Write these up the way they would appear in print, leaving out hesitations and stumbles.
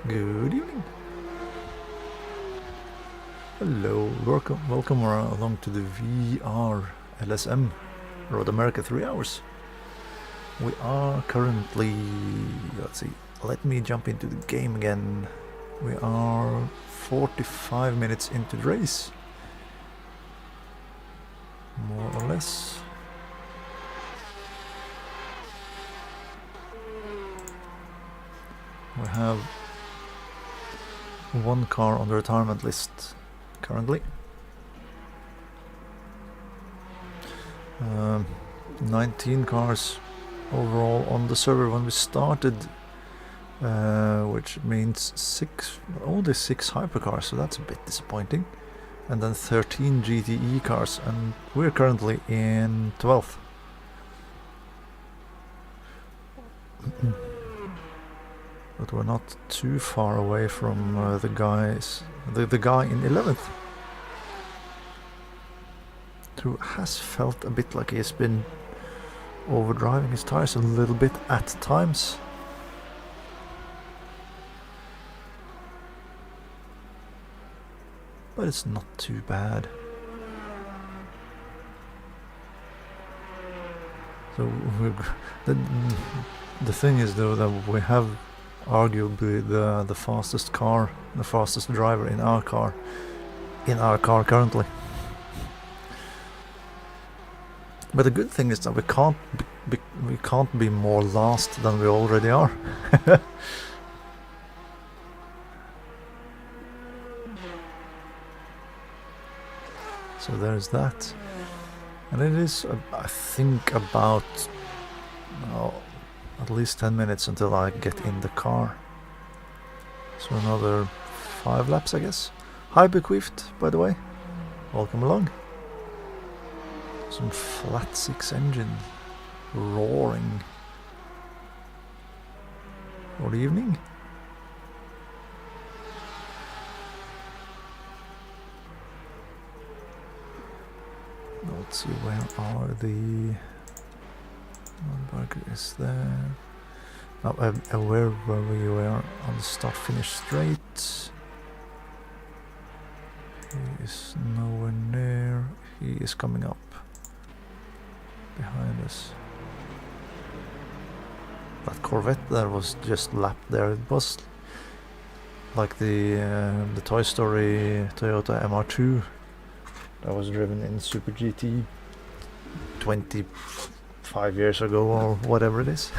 Good evening. Hello, welcome along to the VRLSM Road Amrica 3 hours. We are currently, let's see, let me jump into the game again. We are 45 minutes into the race, more or less. We have one car on the retirement list currently. 19 cars overall on the server when we started, which means only 6 hypercars, so that's a bit disappointing. And then 13 GTE cars, and we're currently in 12th. But we're not too far away from the guy in 11th, who has felt a bit like he has been overdriving his tires a little bit at times. But it's not too bad. So the thing is though that we have arguably the fastest car, the fastest driver in our car currently. But the good thing is that we can't be more last than we already are. So there's that. And it is, I think, about at least 10 minutes until I get in the car. So another 5 laps, I guess. Hi Bequeathed, by the way. Welcome along. Some flat 6 engine roaring. Good evening. Let's see, where are the burger is there. Oh, where were we? Were on the start-finish straight. He is nowhere near. He is coming up behind us. That Corvette there was just lapped there. It was like the Toy Story Toyota MR2 that was driven in Super GT 25 years ago or whatever it is.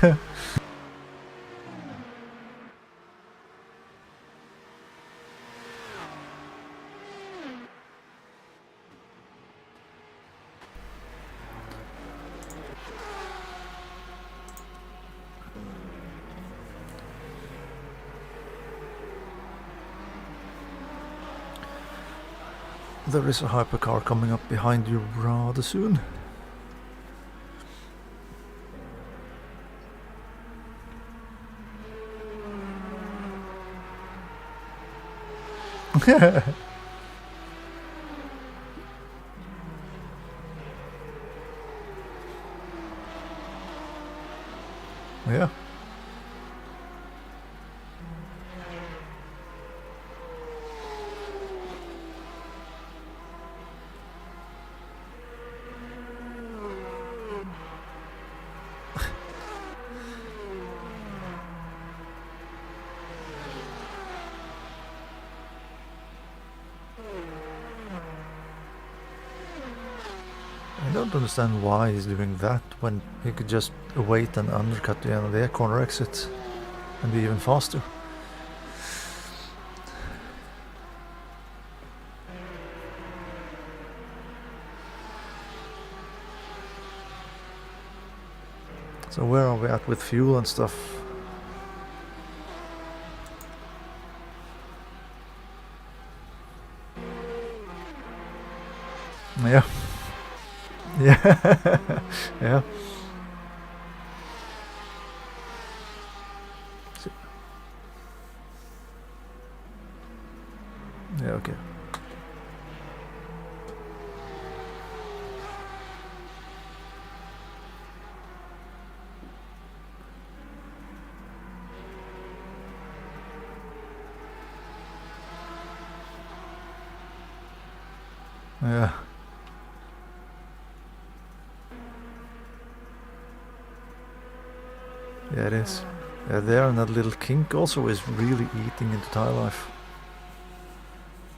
There is a hypercar coming up behind you rather soon. Yeah. I don't understand why he's doing that when he could just wait and undercut the end of the corner exit and be even faster. So where are we at with fuel and stuff? Yeah. Yeah. Yeah. Yeah, okay. Yeah. Yeah, it is. Yeah, there, and that little kink also is really eating into tire life.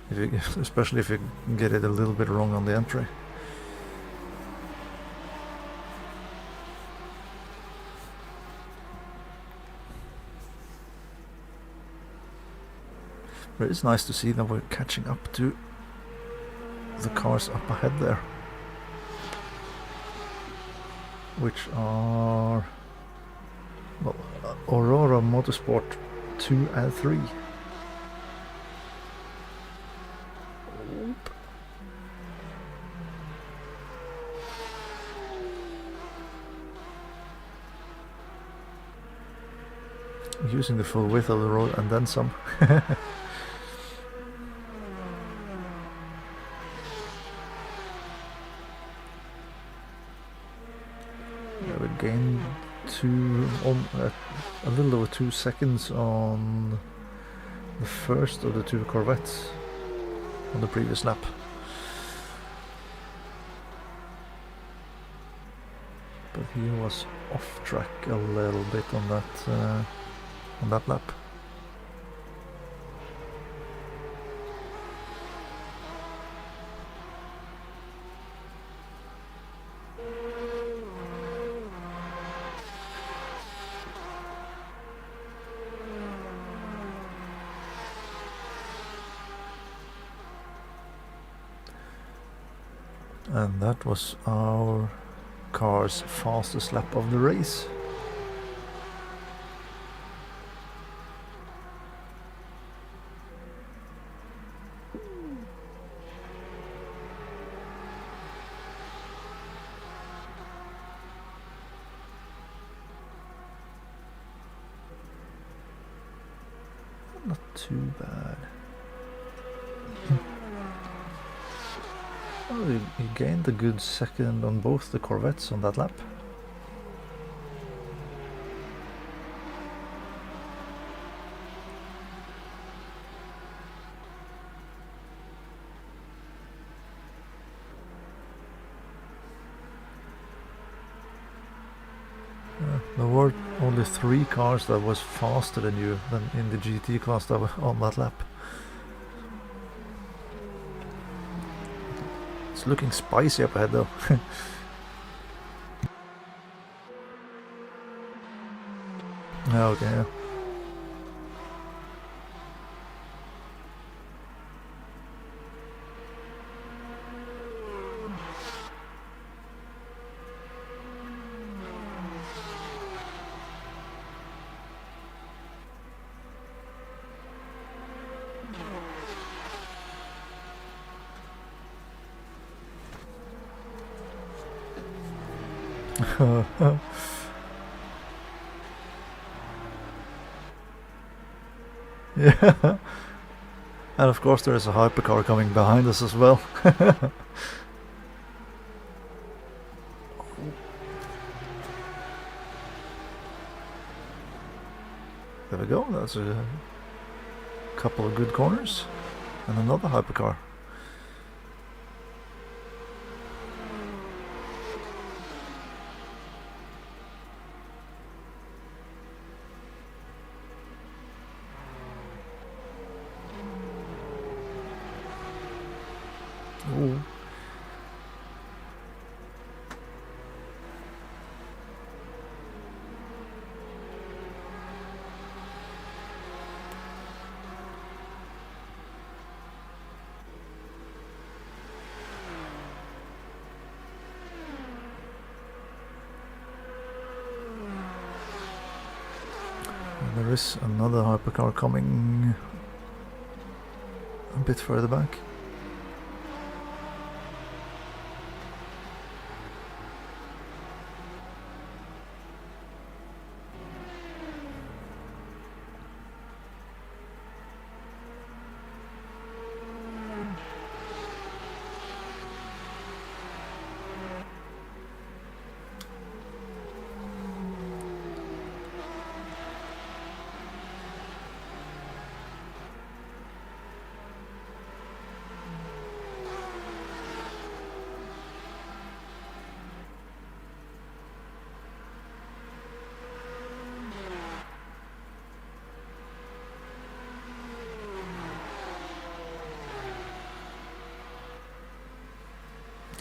If you, especially if you get it a little bit wrong on the entry. But it's nice to see that we're catching up to the cars up ahead there, which are, well, Aurora Motorsport 2 and 3. Using the full width of the road and then some. We gained a little over 2 seconds on the first of the 2 Corvettes on the previous lap. But he was off track a little bit on that lap. And that was our car's fastest lap of the race. Not too bad. Oh, he gained a good second on both the Corvettes on that lap. There were only 3 cars that was faster than you than in the GT class that were on that lap. It's looking spicy up ahead though. Okay. Yeah. And of course there is a hypercar coming behind us as well. There we go, that's a couple of good corners. And another hypercar. Ooh. There is another hypercar coming a bit further back.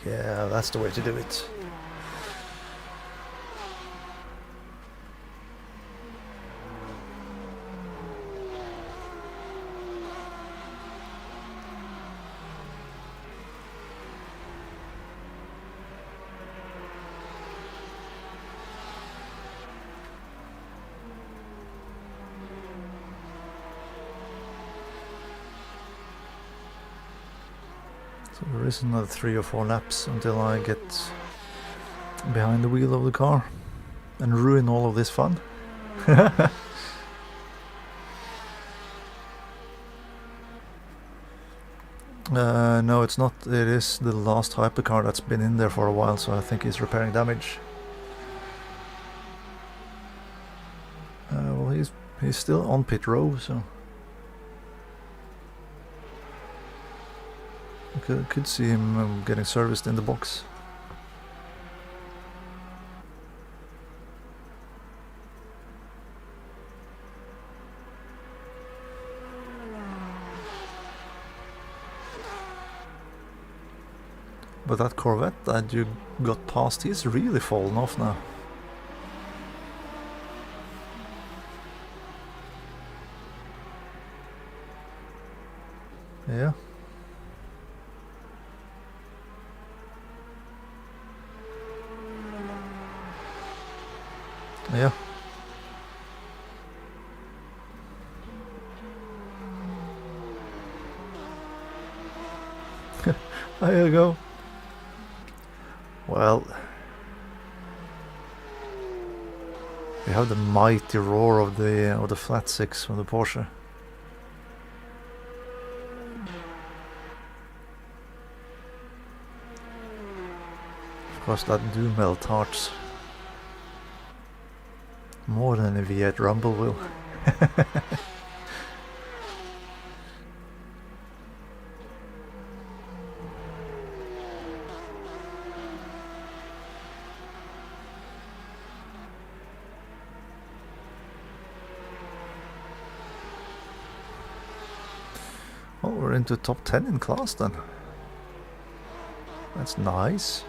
Yeah, that's the way to do it. So there is another 3 or 4 laps until I get behind the wheel of the car and ruin all of this fun. No, it's not. It is the last hypercar that's been in there for a while, so I think he's repairing damage. Well, he's still on pit row, so I could see him getting serviced in the box. But that Corvette that you got past, he's really fallen off now. Yeah. Yeah. There you go. Well, we have the mighty roar of the flat six from the Porsche. Of course, that do melt hearts more than a V8 Rumble will. Well, we're into top 10 in class then. That's nice.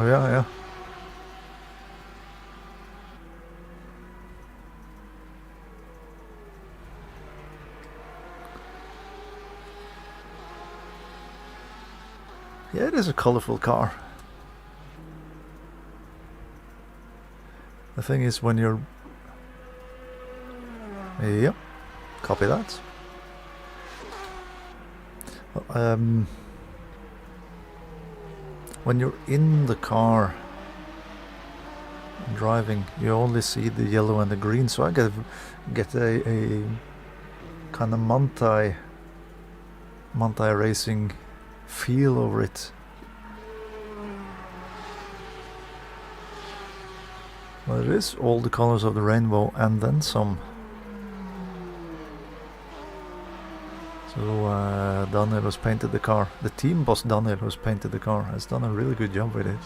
Oh yeah, yeah. Yeah, it is a colourful car. The thing is, when you're... Yep, copy that. When you're in the car driving, you only see the yellow and the green, so I get a kind of Manti racing feel over it. Well, it is all the colors of the rainbow and then some. So Daniel, who's painted the car, the team boss Daniel, who's painted the car, has done a really good job with it.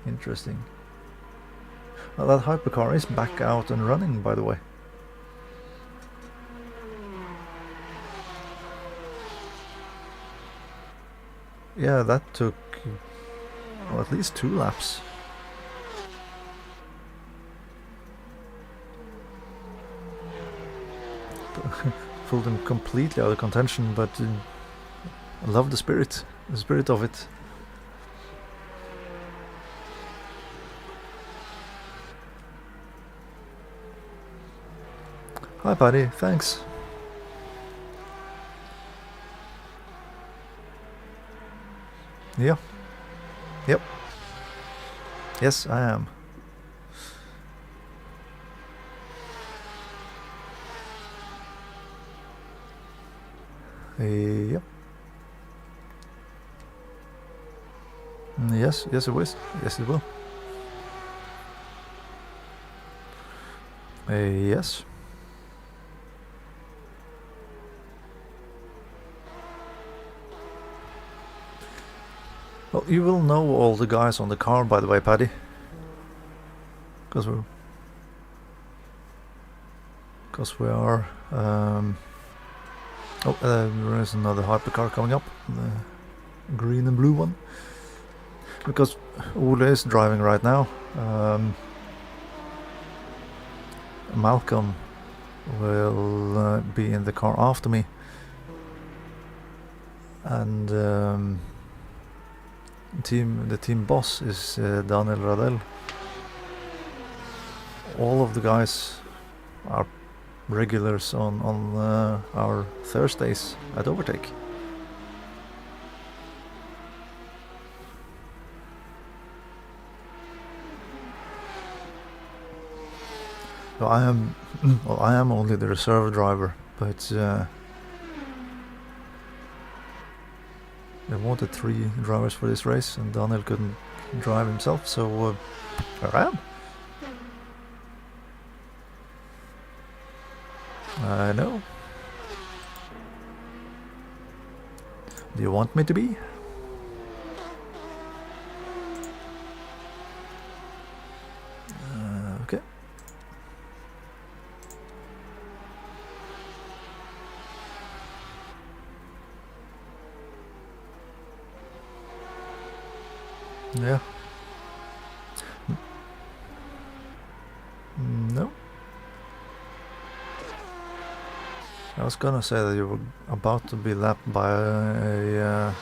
Interesting. Well, that hypercar is back out and running, by the way. Yeah, that took well, at least 2 laps. Pulled him completely out of contention, but I love the spirit of it. Hi Paddy, thanks. Yeah. Yep. Yes, I am. Yep. Yes, it will. Yes, it will. Yes. Well, you will know all the guys on the car, by the way, Paddy. Because we are... there is another hypercar coming up. The green and blue one. Because Ole is driving right now. Malcolm will be in the car after me. And the team boss is Daniel Radel. All of the guys are regulars on our Thursdays at Overtake. So I am only the reserve driver, but they wanted 3 drivers for this race, and Daniel couldn't drive himself, so here I am. I know. Do you want me to be? Okay. Yeah. No. I was gonna say that you were about to be lapped by a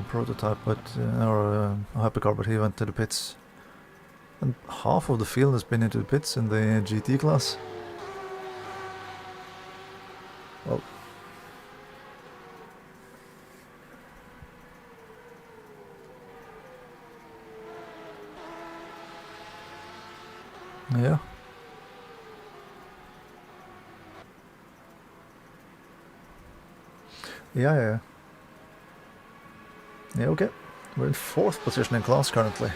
prototype, but or a hypercar, but he went to the pits. And half of the field has been into the pits in the GT class. Well, yeah. Yeah. Yeah, okay. We're in 4th position in class currently.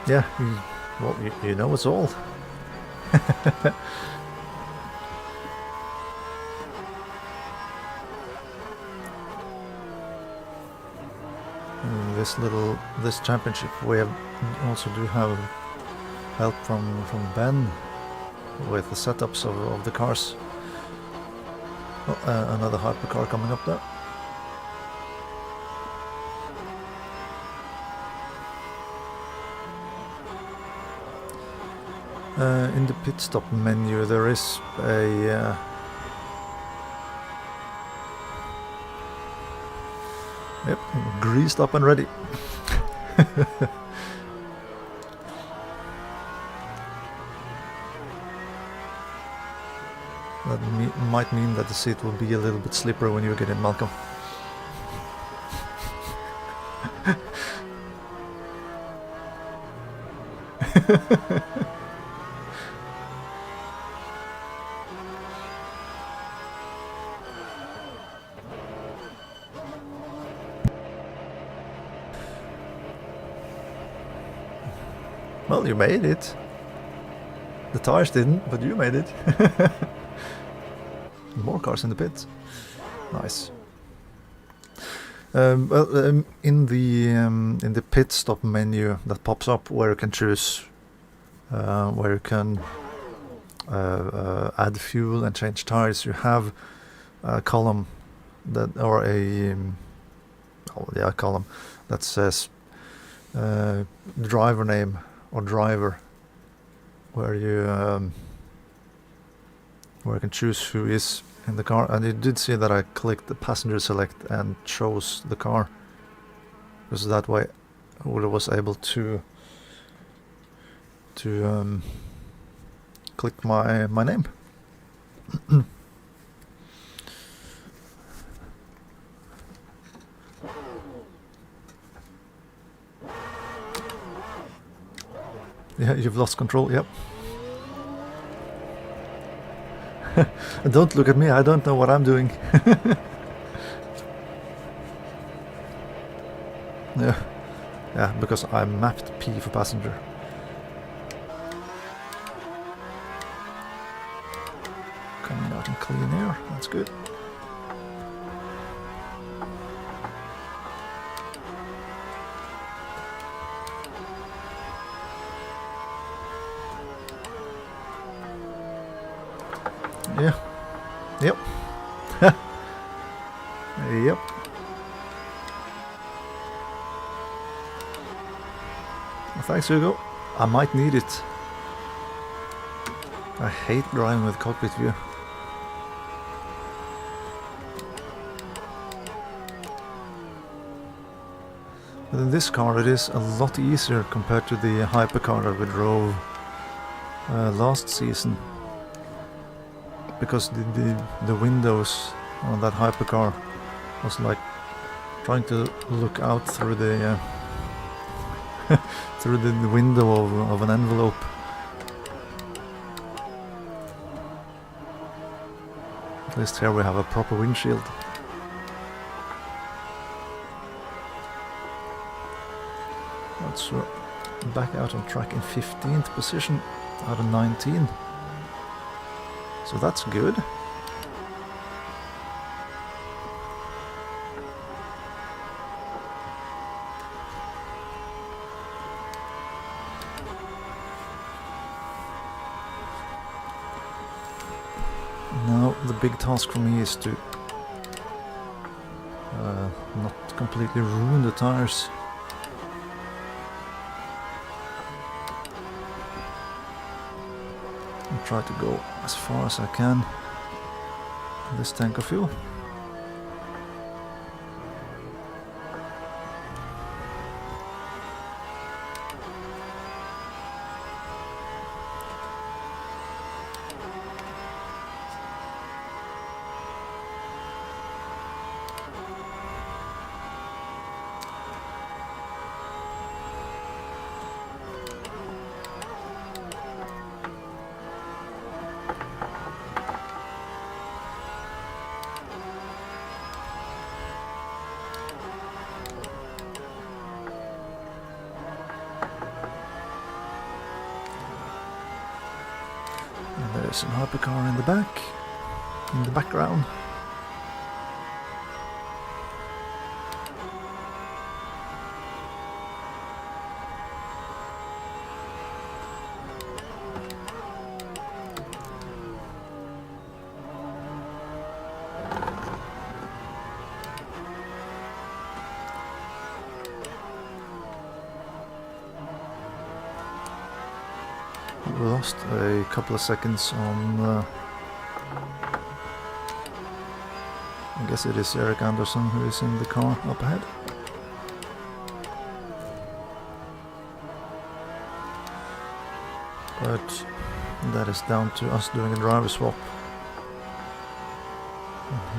Yeah, well, you know it's all. This championship we also do have help from Ben with the setups of the cars. Oh, another hypercar coming up there. In the pit stop menu there is a yep, greased up and ready. That might mean that the seat will be a little bit slippery when you get in, Malcolm. Well, you made it. The tires didn't, but you made it. More cars in the pits. Nice. In the pit stop menu that pops up, where you can choose, where you can add fuel and change tires, you have a column that, or a column that says driver name or driver, where you can choose who is in the car. And you did see that I clicked the passenger select and chose the car, because that way I was able to click my name. Yeah, you've lost control, yep. Don't look at me, I don't know what I'm doing. Yeah, yeah, because I mapped P for passenger. Coming out in clean air, that's good. Yeah. Yep. Yep. Thanks, Hugo. I might need it. I hate driving with cockpit view. But in this car it is a lot easier compared to the hypercar that we drove last season. Because the windows on that hypercar was like trying to look out through the through the window of an envelope. At least here we have a proper windshield. Let's back out on track in 15th position out of 19. So that's good. Now the big task for me is to not completely ruin the tires. And try to go as far as I can in this tank of fuel. There's an hypercar in the back, in the background. We lost a couple of seconds on, I guess it is Eric Anderson who is in the car up ahead. But that is down to us doing a driver swap.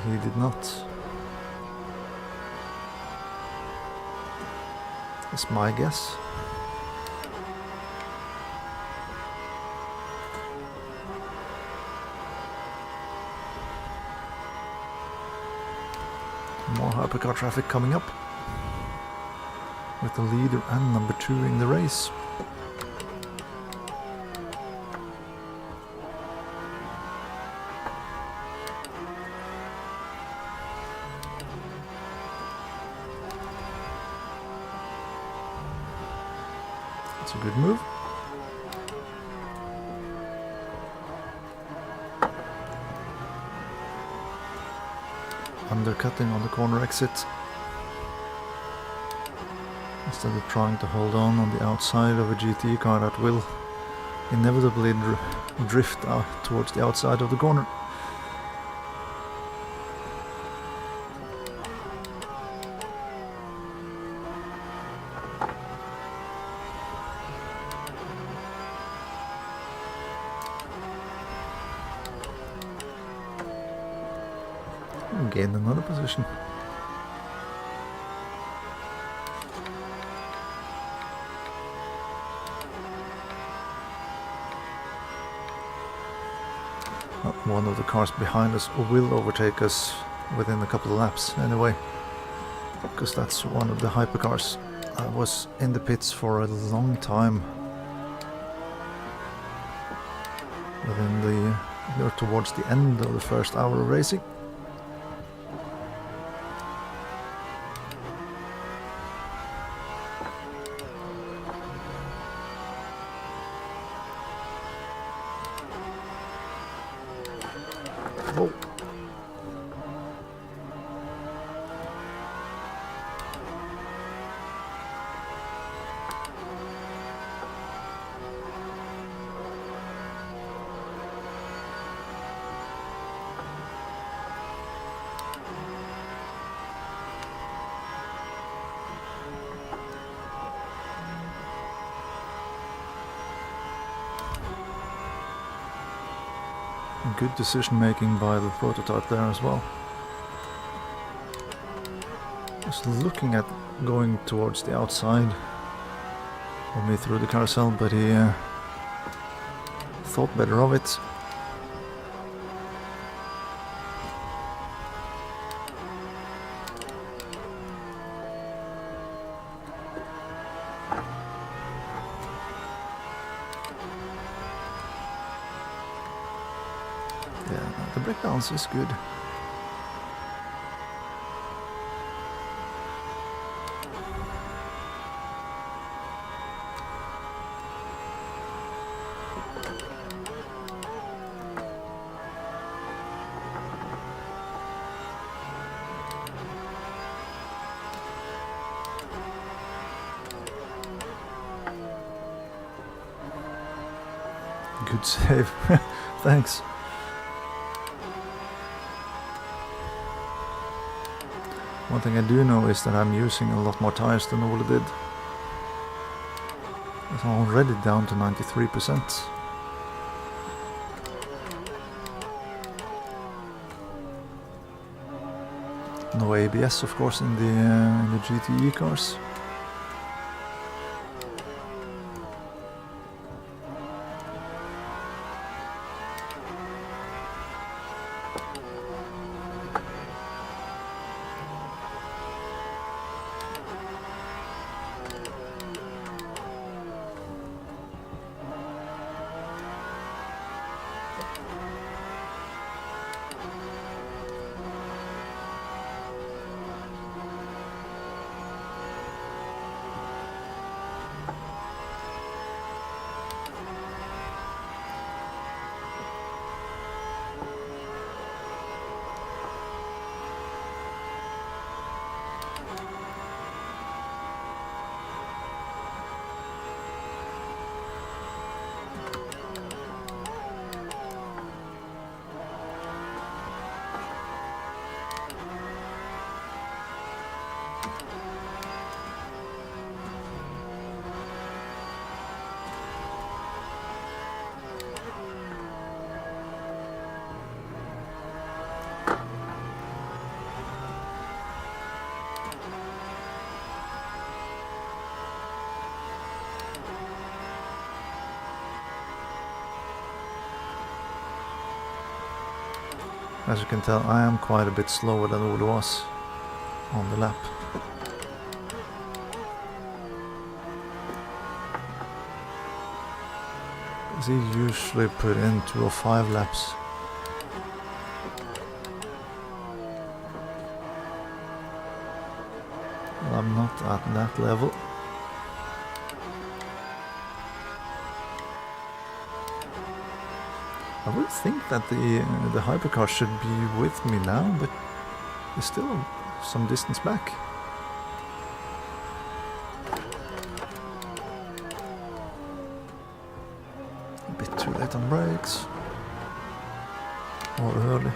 He did not. That's my guess. More hypercar traffic coming up, with the leader and number 2 in the race. That's a good move. Undercutting on the corner exit instead of trying to hold on the outside of a GT car that will inevitably drift out towards the outside of the corner. Gain another position. one of the cars behind us will overtake us within a couple of laps anyway, because that's one of the hypercars. I was in the pits for a long time, or towards the end of the first hour of racing. Whoa. Good decision making by the prototype there as well. Just looking at going towards the outside of me through the carousel, but he thought better of it. Yeah, the breakdowns is good. Good save. Thanks. One thing I do know is that I'm using a lot more tires than Ole did. It's already down to 93%. No ABS, of course, in the GTE cars. As you can tell, I am quite a bit slower than Ole was on the lap. Because he usually put in 205 laps. Well, I'm not at that level. I would think that the hypercar should be with me now, but he's still some distance back. A bit too late on brakes. Or early.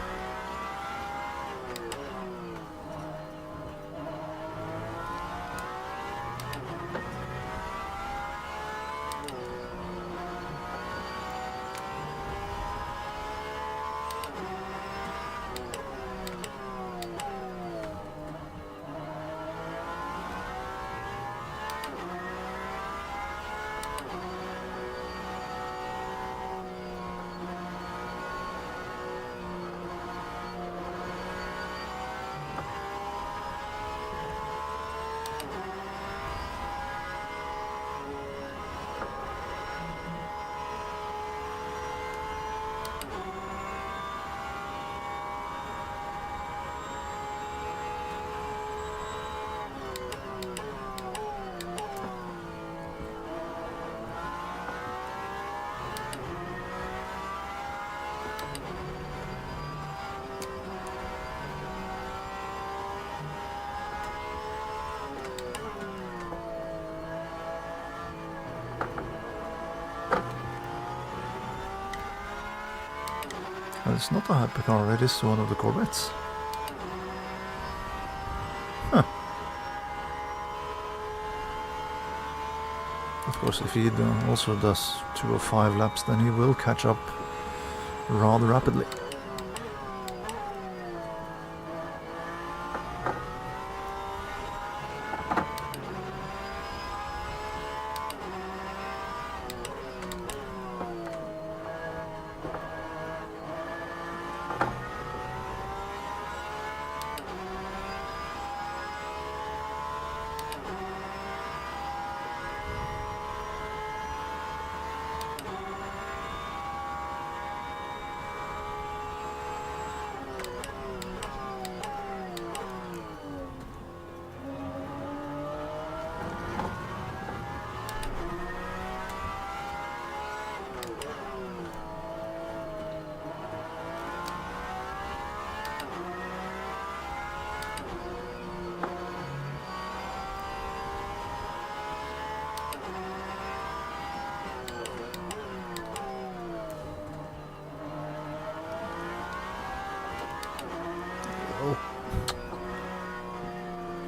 It's not a hypercar, it is one of the Corvettes. Huh. Of course, if he also does 2 or 5 laps, then he will catch up rather rapidly.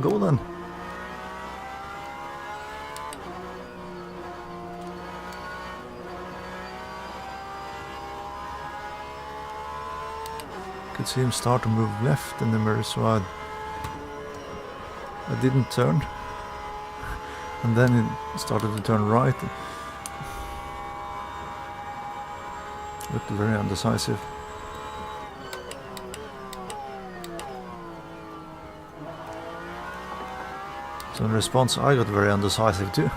Go then. Could see him start to move left in the mirror, so I didn't turn. And then it started to turn right. Looked very undecisive. So in response, I got very undecisive too.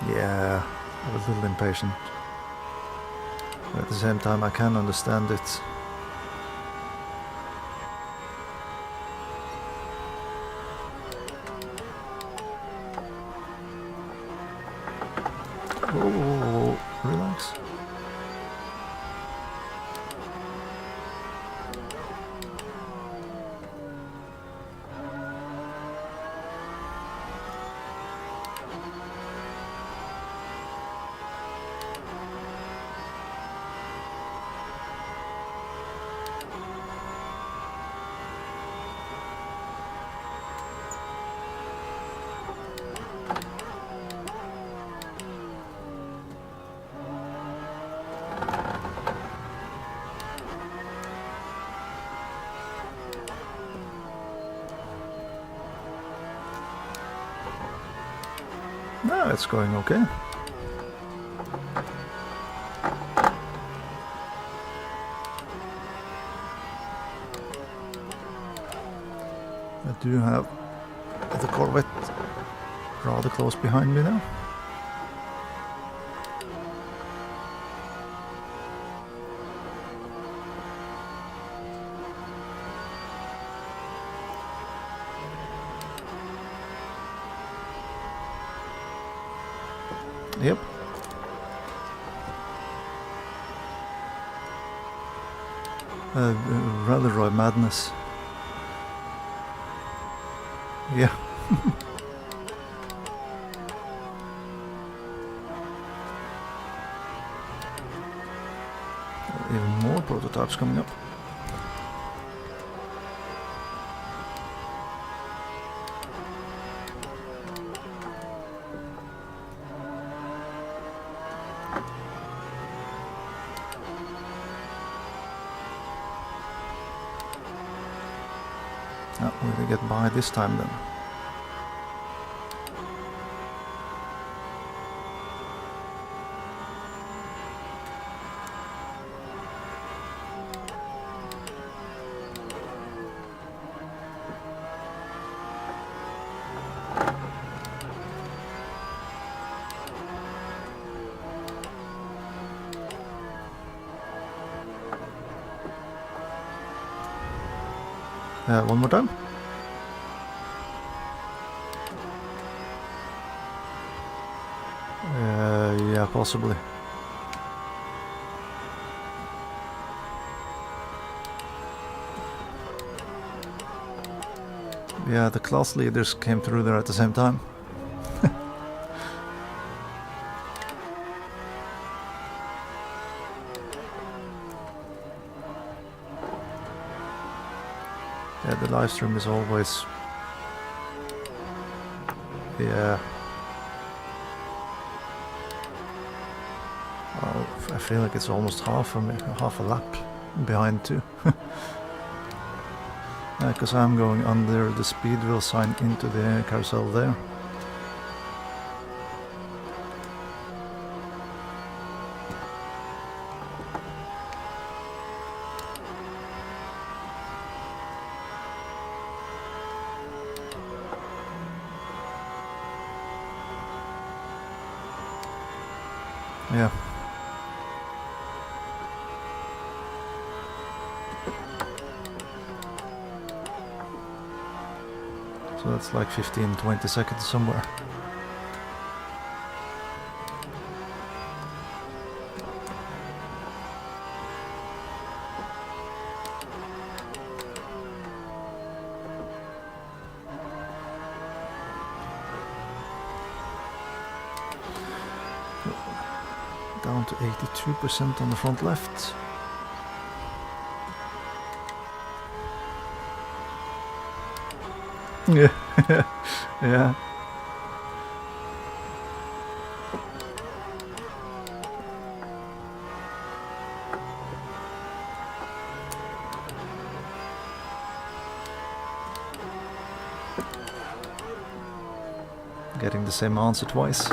Yeah, I was a little impatient. But at the same time, I can understand it. Whoa, relax. No, it's going okay. I do have the Corvette rather close behind me now. Yep. Rather madness. Yeah. Even more prototypes coming up. Will they get by this time then? One more time. Yeah, possibly. Yeah, the class leaders came through there at the same time. Yeah, the live stream is always... Yeah. Oh, I feel like it's almost half a lap behind too. Because I'm going under the speed wheel sign into the carousel there. Yeah. So that's like 15-20 seconds somewhere. Down to 82% on the front left. Yeah. Yeah. Getting the same answer twice.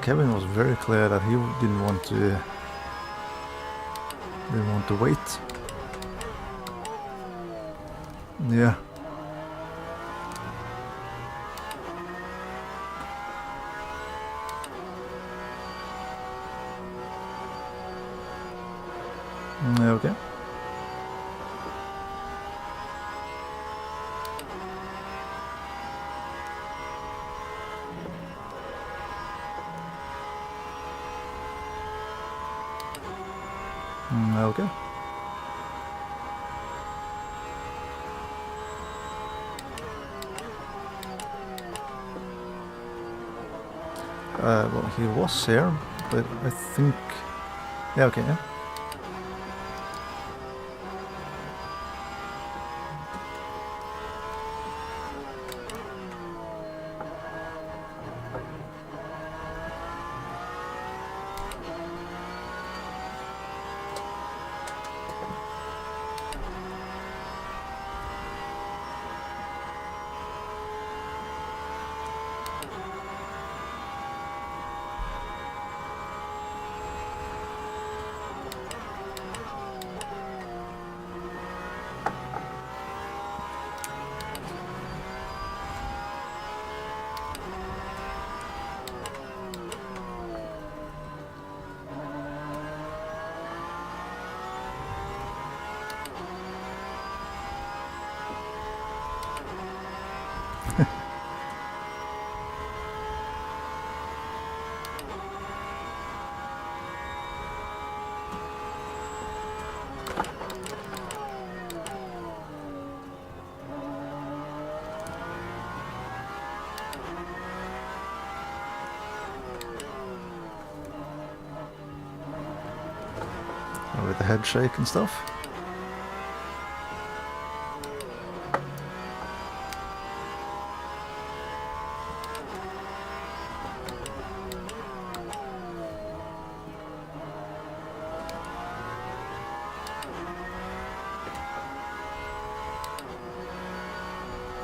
Kevin was very clear that he didn't want to wait. Yeah. Okay. Okay. Well, he was here, but I think... Yeah, okay, yeah. With the head shake and stuff.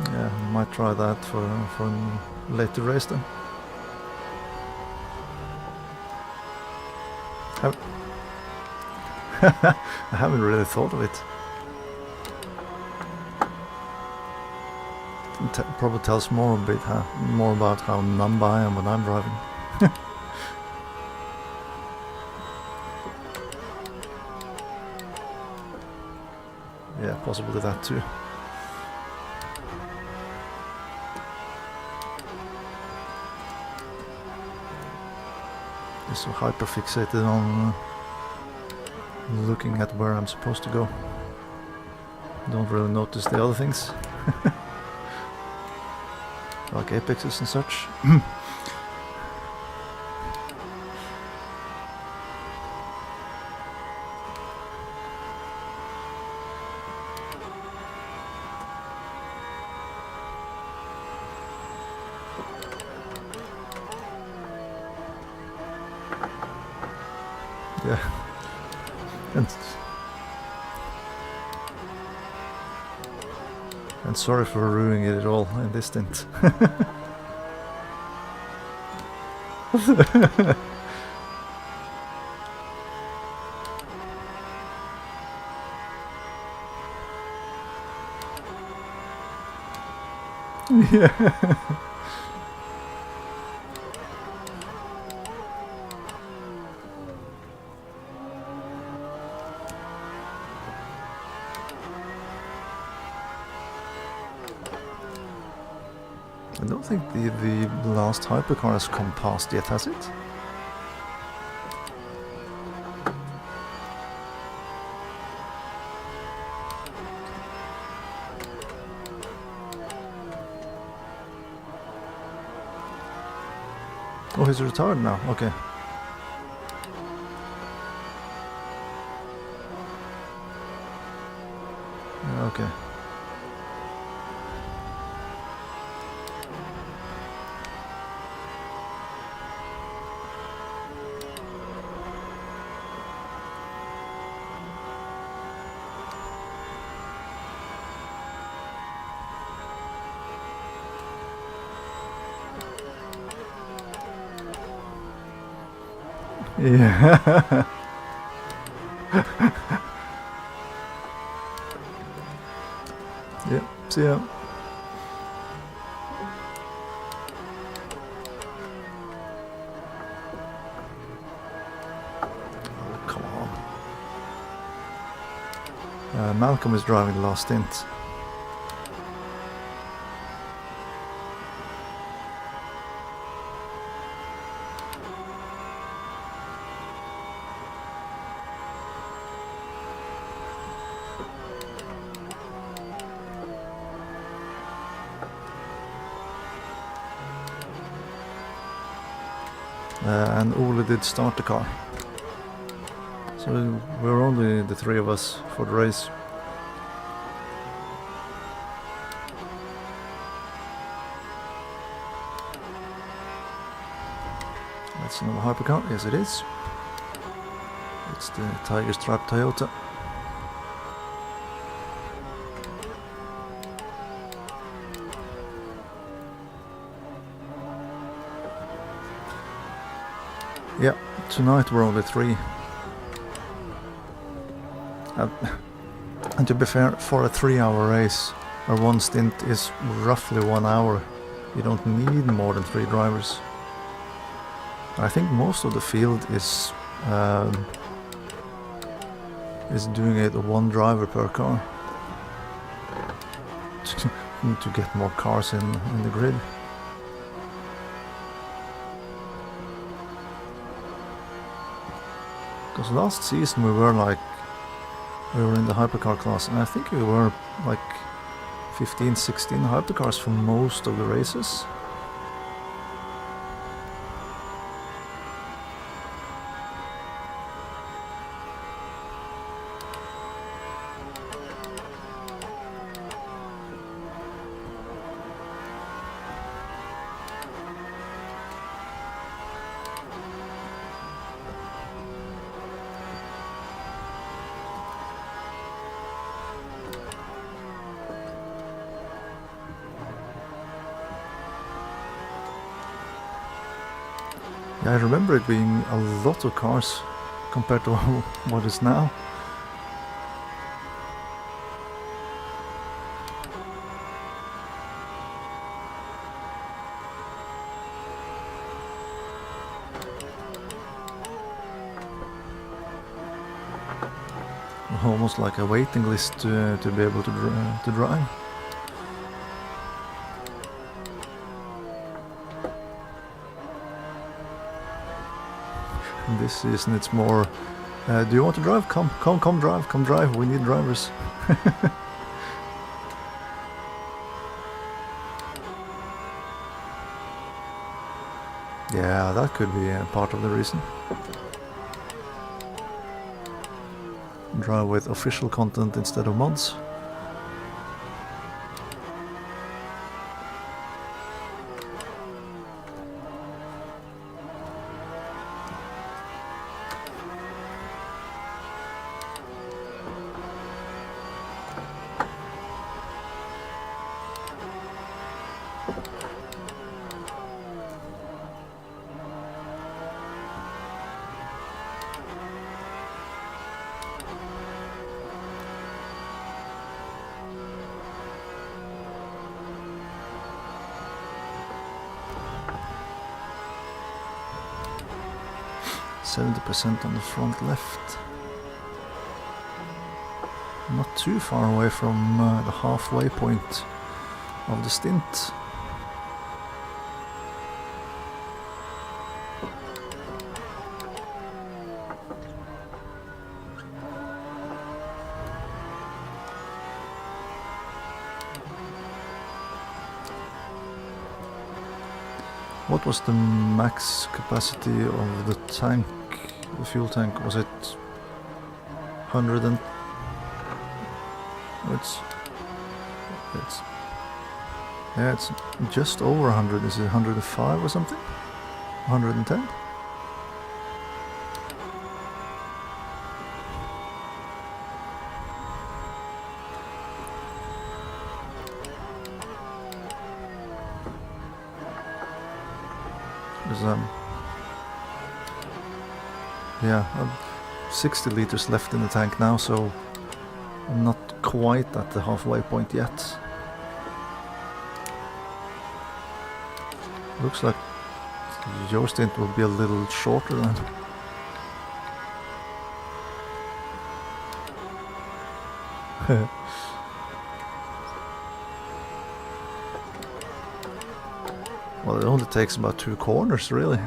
Yeah, might try that for a later race then. I haven't really thought of it. Probably tells more about how numb I am when I'm driving. Yeah, possibly that too. Just so hyper fixated on looking at where I'm supposed to go. Don't really notice the other things. Like apexes and such. Yeah. And sorry for ruining it all in this stint. Yeah. I don't think the last hypercar has come past yet, has it? Oh, he's retired now, okay. Okay. Yeah. Yep, see ya. Oh, come on. Malcolm is driving the last stint. And Ole did start the car. So we're only the three of us for the race. That's another hypercar, yes it is. It's the Tiger Stripe Toyota. Yeah, tonight we're only three. And to be fair, for a 3-hour race, where one stint is roughly 1 hour, you don't need more than 3 drivers. I think most of the field is doing it 1 driver per car to get more cars in the grid. Because last season we were in the hypercar class, and I think we were like 15, 16 hypercars for most of the races. Yeah, I remember it being a lot of cars compared to what is now. Almost like a waiting list to be able to drive. And this season it's more, do you want to drive? Come drive, we need drivers. Yeah, that could be a part of the reason. Drive with official content instead of mods. %70 on the front left. Not too far away from the halfway point of the stint. What was the max capacity of the tank, the fuel tank? Was it 100 and... yeah, it's just over 100. Is it 105 or something? 110? Yeah, 60 liters left in the tank now, so not quite at the halfway point yet. Looks like your stint will be a little shorter then. Well, it only takes about 2 corners, really.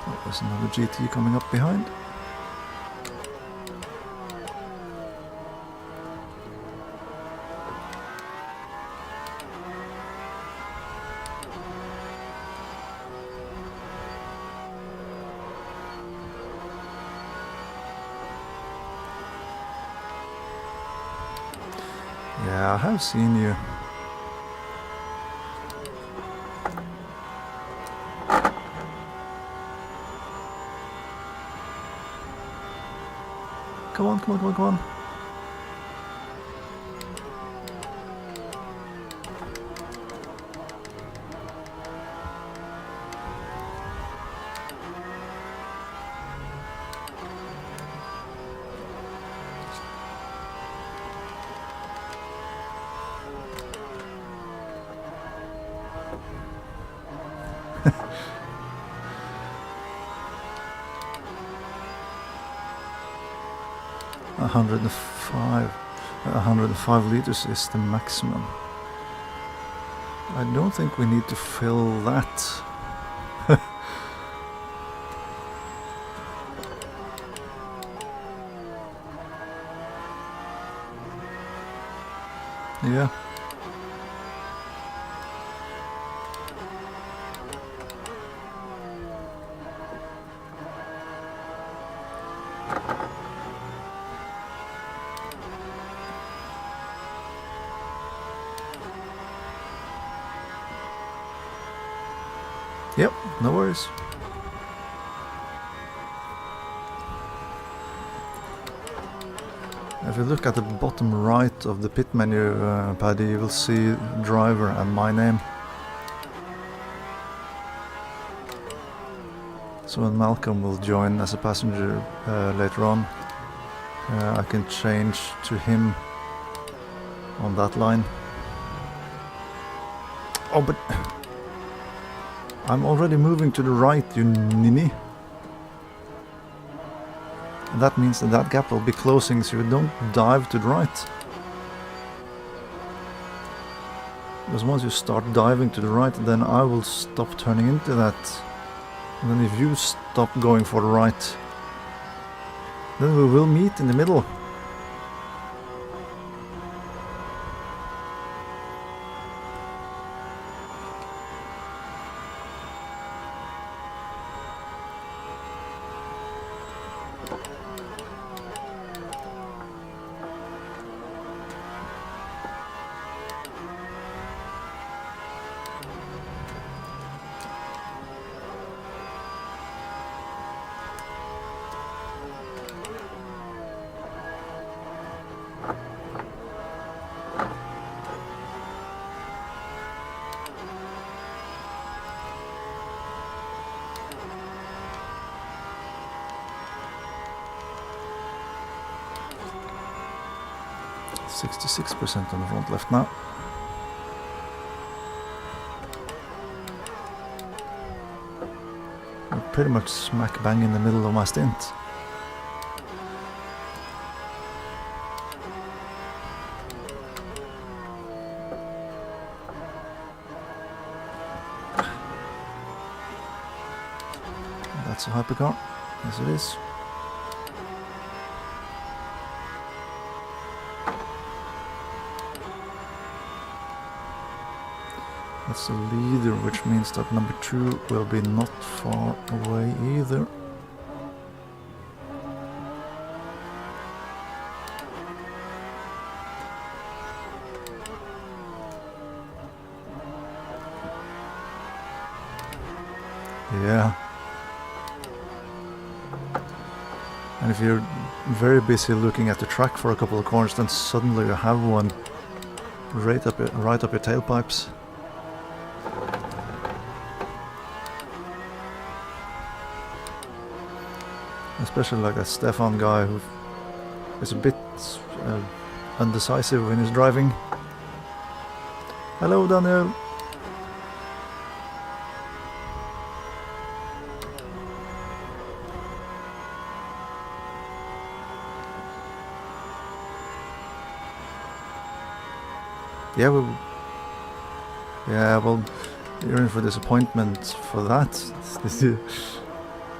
Oh, there's another GT coming up behind. Yeah, I have seen you. Come on, come on, come on, come on. A 105 liters is the maximum. I don't think we need to fill that. Yeah. Yep, no worries. If you look at the bottom right of the pit menu, Paddy, you will see driver and my name. So when Malcolm will join as a passenger later on, I can change to him on that line. Oh, but I'm already moving to the right, you ninny. And that means that that gap will be closing, so you don't dive to the right. Because once you start diving to the right, then I will stop turning into that. And then if you stop going for the right, then we will meet in the middle. %66% on the front left now. I'm pretty much smack bang in the middle of my stint. That's a hypercar. Yes, it is. That's the leader, which means that number 2 will be not far away either. Yeah. And if you're very busy looking at the track for a couple of corners, then suddenly you have one right up your tailpipes. Especially like a Stefan guy who is a bit undecisive when he's driving. Hello, Daniel. Yeah, well, you're in for disappointment for that.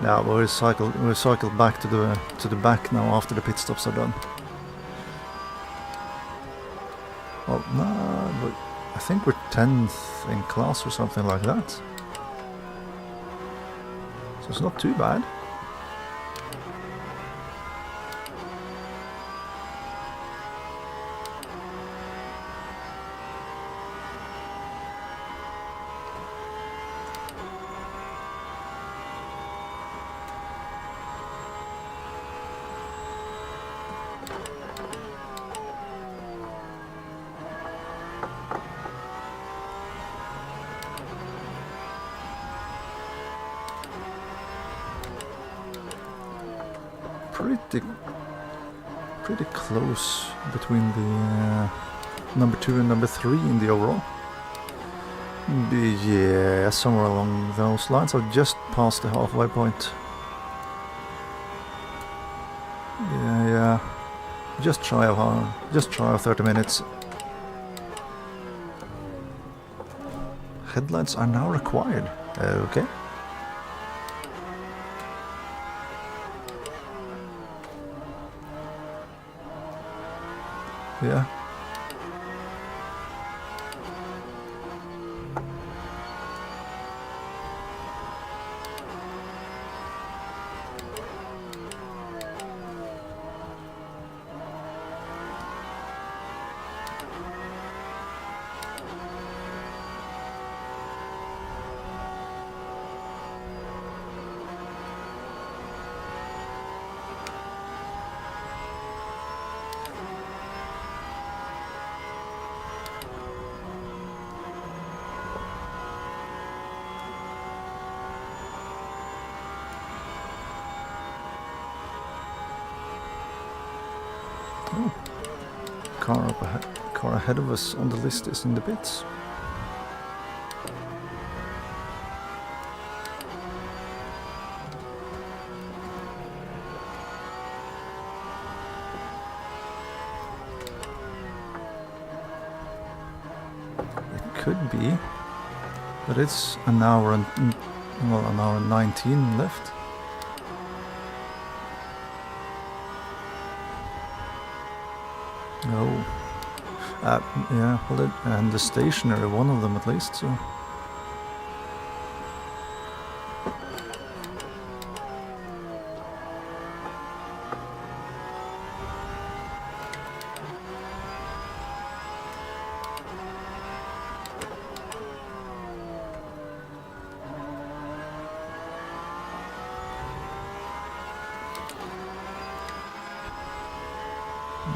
Yeah, we'll cycle back to the back now after the pit stops are done. Well, no, but I think we're 10th in class or something like that. So it's not too bad. Pretty close between the number 2 and number 3 in the overall. Yeah, somewhere along those lines. I've just passed the halfway point. Yeah, just shy of 30 minutes. Headlights are now required. Okay. Yeah. Oh, car ahead of us on the list is in the pits. It could be, but it's an hour and an hour and 19 left. No. Yeah, well, and the stationary, one of them at least, so.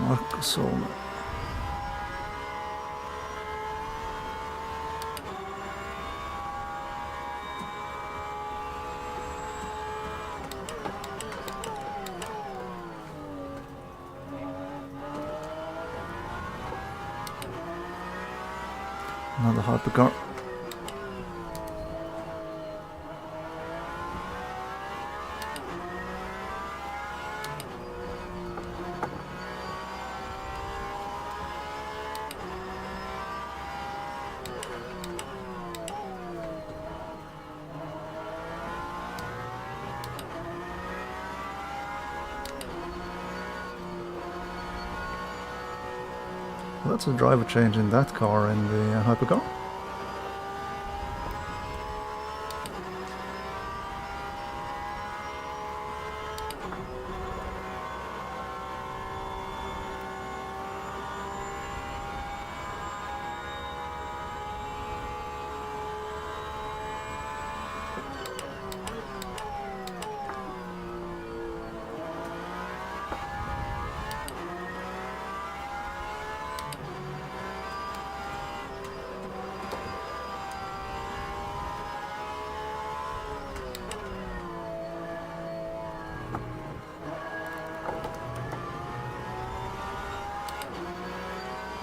Marcus Olmer. Another hypercar. Well, that's a driver change in that car in the hypercar.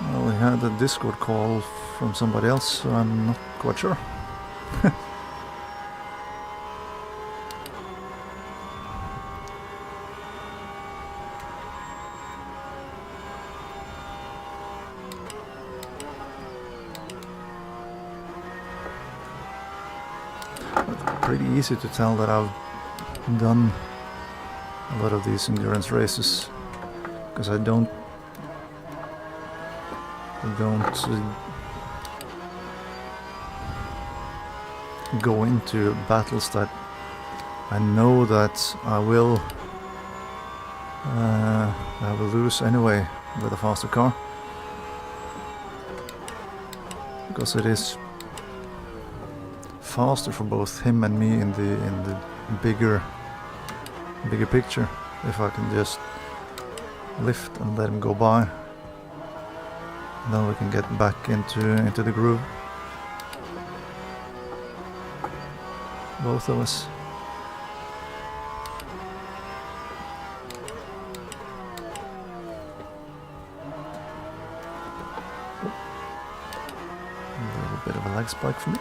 Well, we had a Discord call from somebody else, so I'm not quite sure. Pretty easy to tell that I've done a lot of these endurance races, because I don't go into battles that I know that I will lose anyway with a faster car, because it is faster for both him and me in the bigger picture if I can just lift and let him go by. Then we can get back into the groove, both of us. A little bit of a leg spike for me.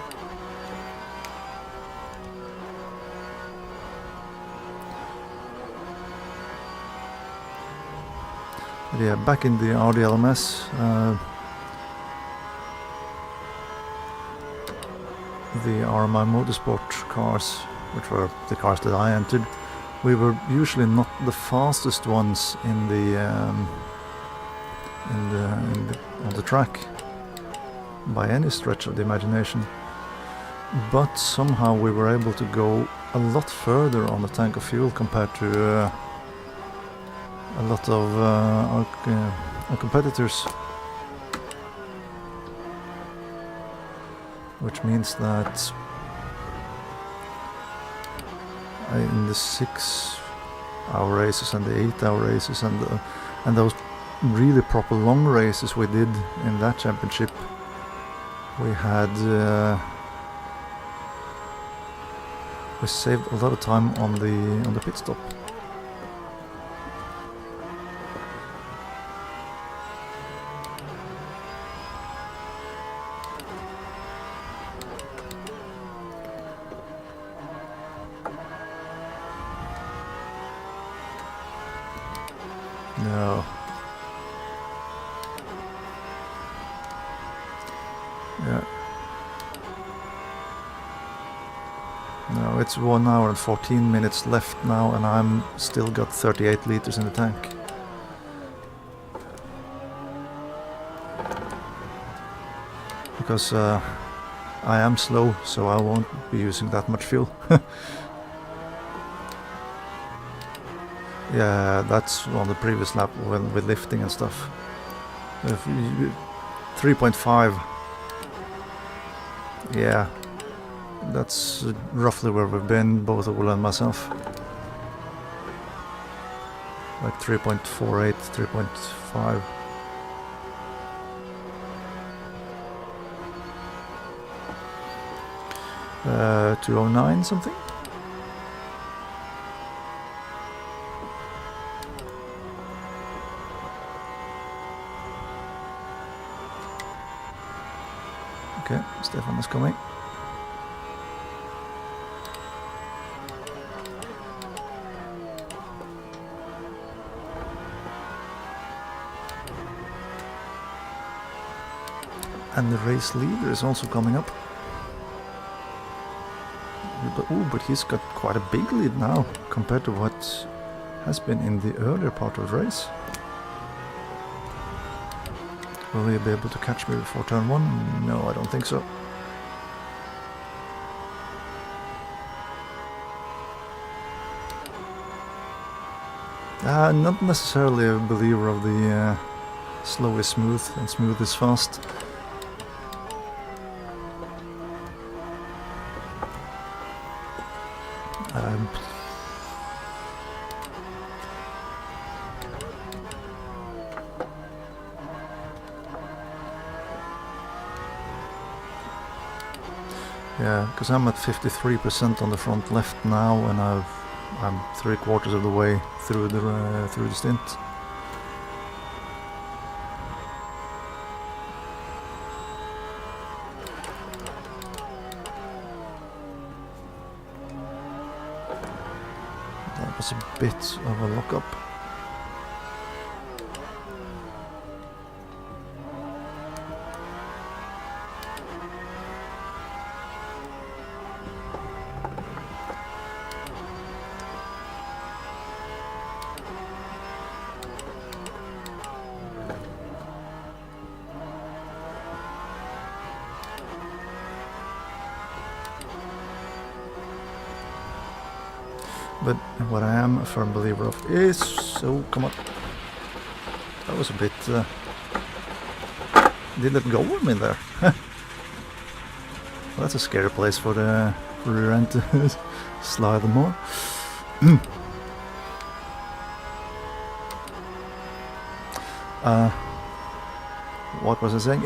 But yeah, back in the RDLMS, the RMI Motorsport cars, which were the cars that I entered, we were usually not the fastest ones on the track by any stretch of the imagination, but somehow we were able to go a lot further on the tank of fuel compared to a lot of our competitors, which means that in the 6-hour races and the 8-hour races and those really proper long races we did in that championship, we had we saved a lot of time on the pit stop. No. Yeah. No, it's 1 hour and 14 minutes left now, and I'm still got 38 liters in the tank. Because I am slow, so I won't be using that much fuel. Yeah, that's on the previous lap with lifting and stuff. 3.5. Yeah, that's roughly where we've been, both Ola and myself. Like 3.48, 3.5. Uh, 209 something. Okay, Stefan is coming. And the race leader is also coming up. But he's got quite a big lead now compared to what has been in the earlier part of the race. Will he be able to catch me before turn 1? No, I don't think so. Not necessarily a believer of the slow is smooth and smooth is fast. Yeah, because I'm at 53% on the front left now, and I'm 3/4 of the way through the stint. That was a bit of a lock-up. But what I am a firm believer of is... Oh, come on. That was a bit... did it go with me there? Well, that's a scary place for the rear end to slide more. What was I saying?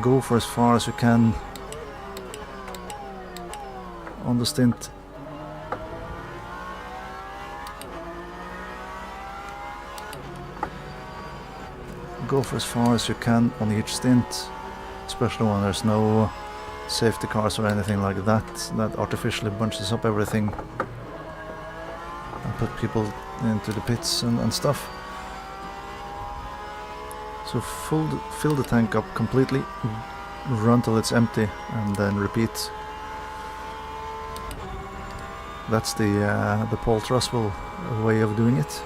Go for as far as you can on the stint. Go for as far as you can on each stint, especially when there's no safety cars or anything like that artificially bunches up everything and put people into the pits and stuff. So fill the tank up completely, run till it's empty, and then repeat. That's the Paul Truswell way of doing it.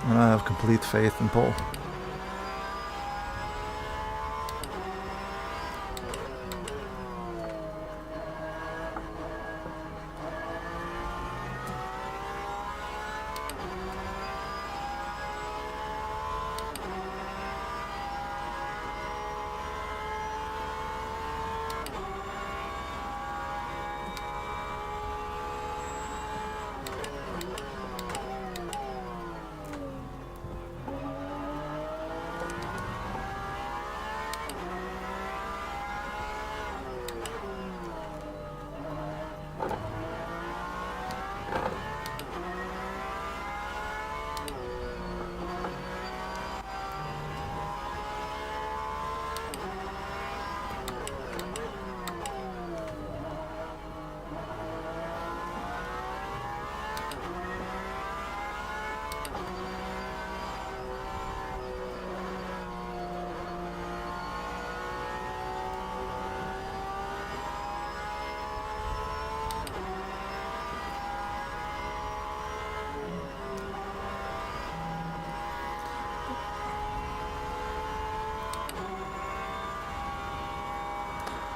And I have complete faith in Paul.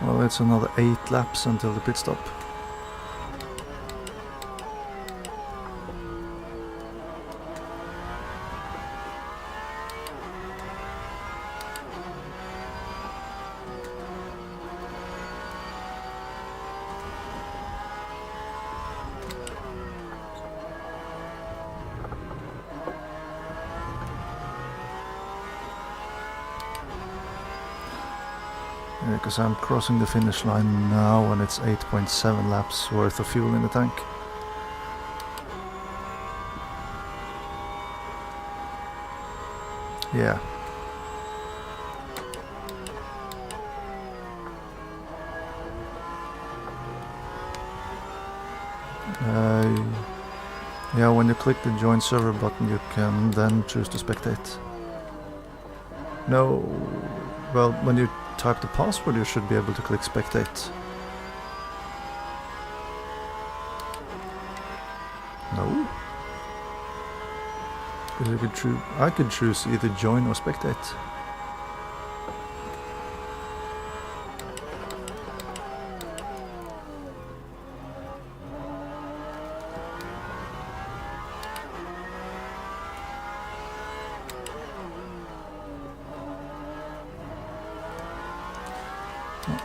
Well, it's another 8 laps until the pit stop. Because I'm crossing the finish line now and it's 8.7 laps worth of fuel in the tank. Yeah. Yeah, when you click the join server button you can then choose to spectate. No, well, when you type the password you should be able to click spectate. No? Because you could choose, I could choose either join or spectate.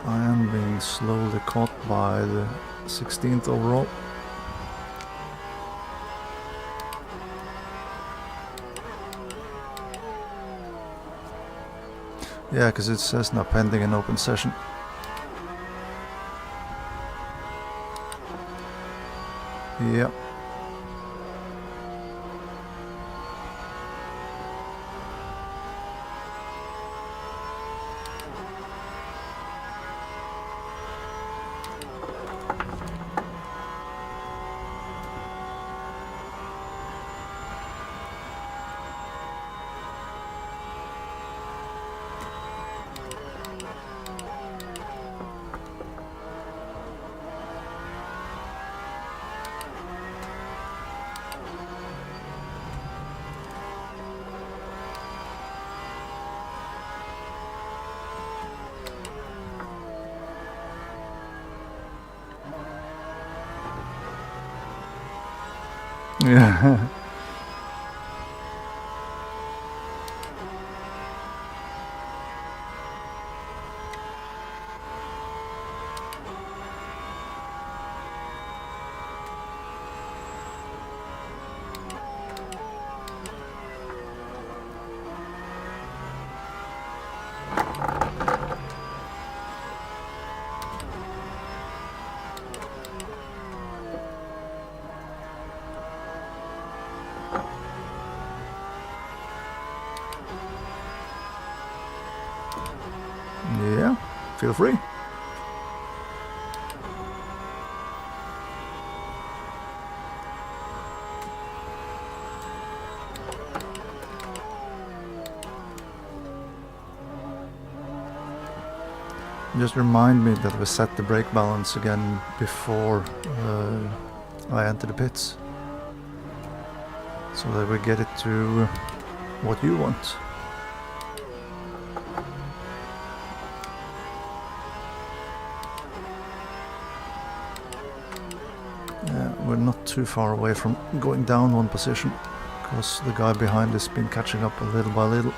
I am being slowly caught by the 16th overall. Yeah, because it says now pending an open session. Yep. Yeah. Yeah, feel free. Just remind me that we set the brake balance again before I enter the pits, so that we get it to what you want. Yeah, we're not too far away from going down one position, because the guy behind has been catching up a little by little.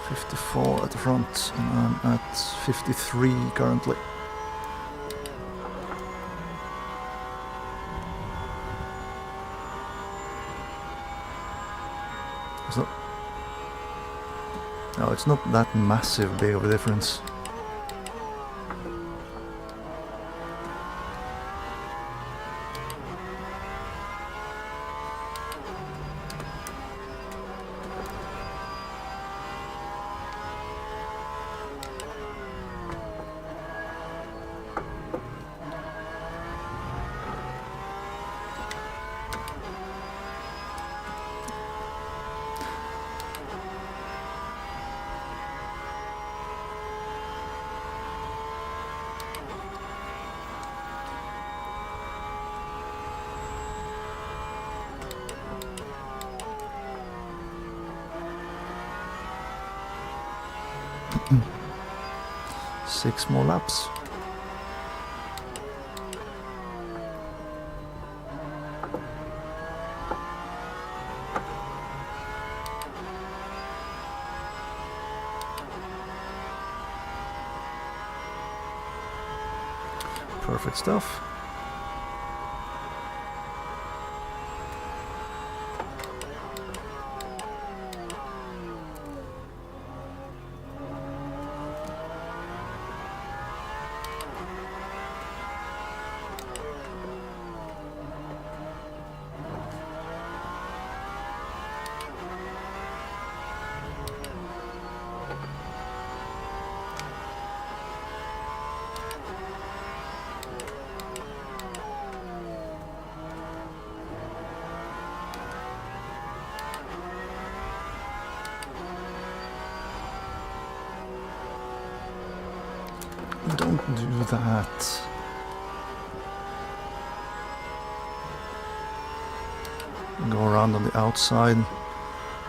.54 at the front, and I'm at 53 currently. So, no, it's not that massive big of a difference. 6 more laps. Perfect stuff. Don't do that. Go around on the outside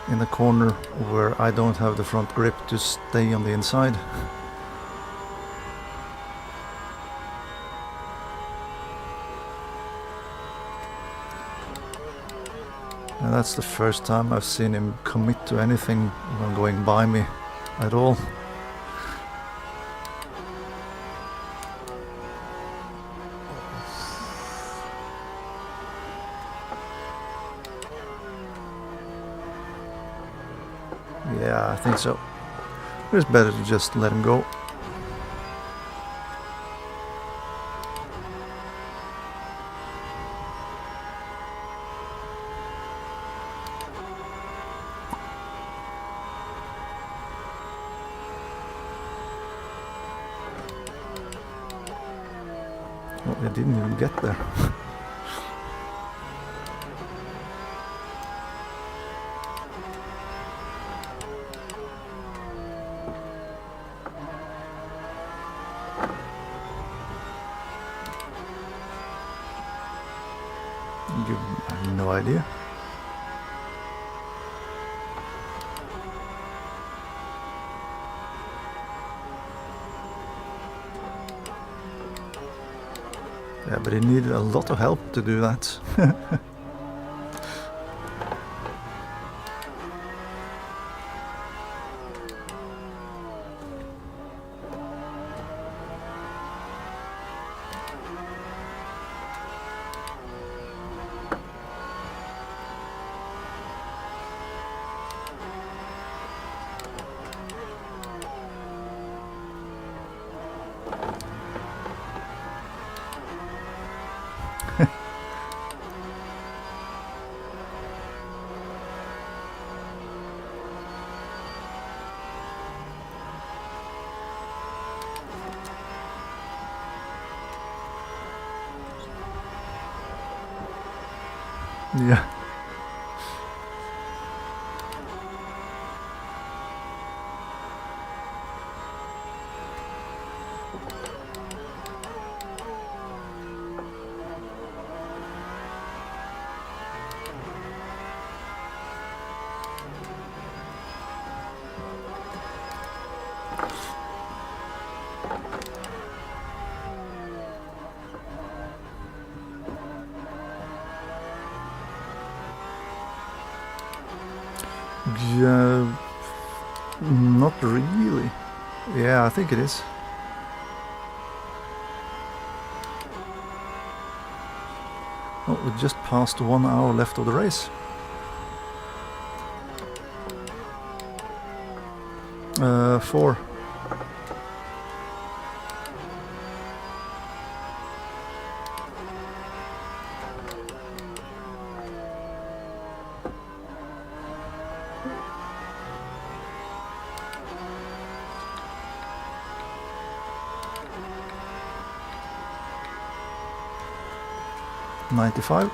in the corner where I don't have the front grip to stay on the inside. And that's the first time I've seen him commit to anything when going by me at all. Yeah, I think so. It's better to just let him go. Oh, I didn't even get there. You have no idea. Yeah, but he needed a lot of help to do that. Yeah. Yeah, not really. Yeah, I think it is. Oh, we just passed 1 hour left of the race. 4. $95.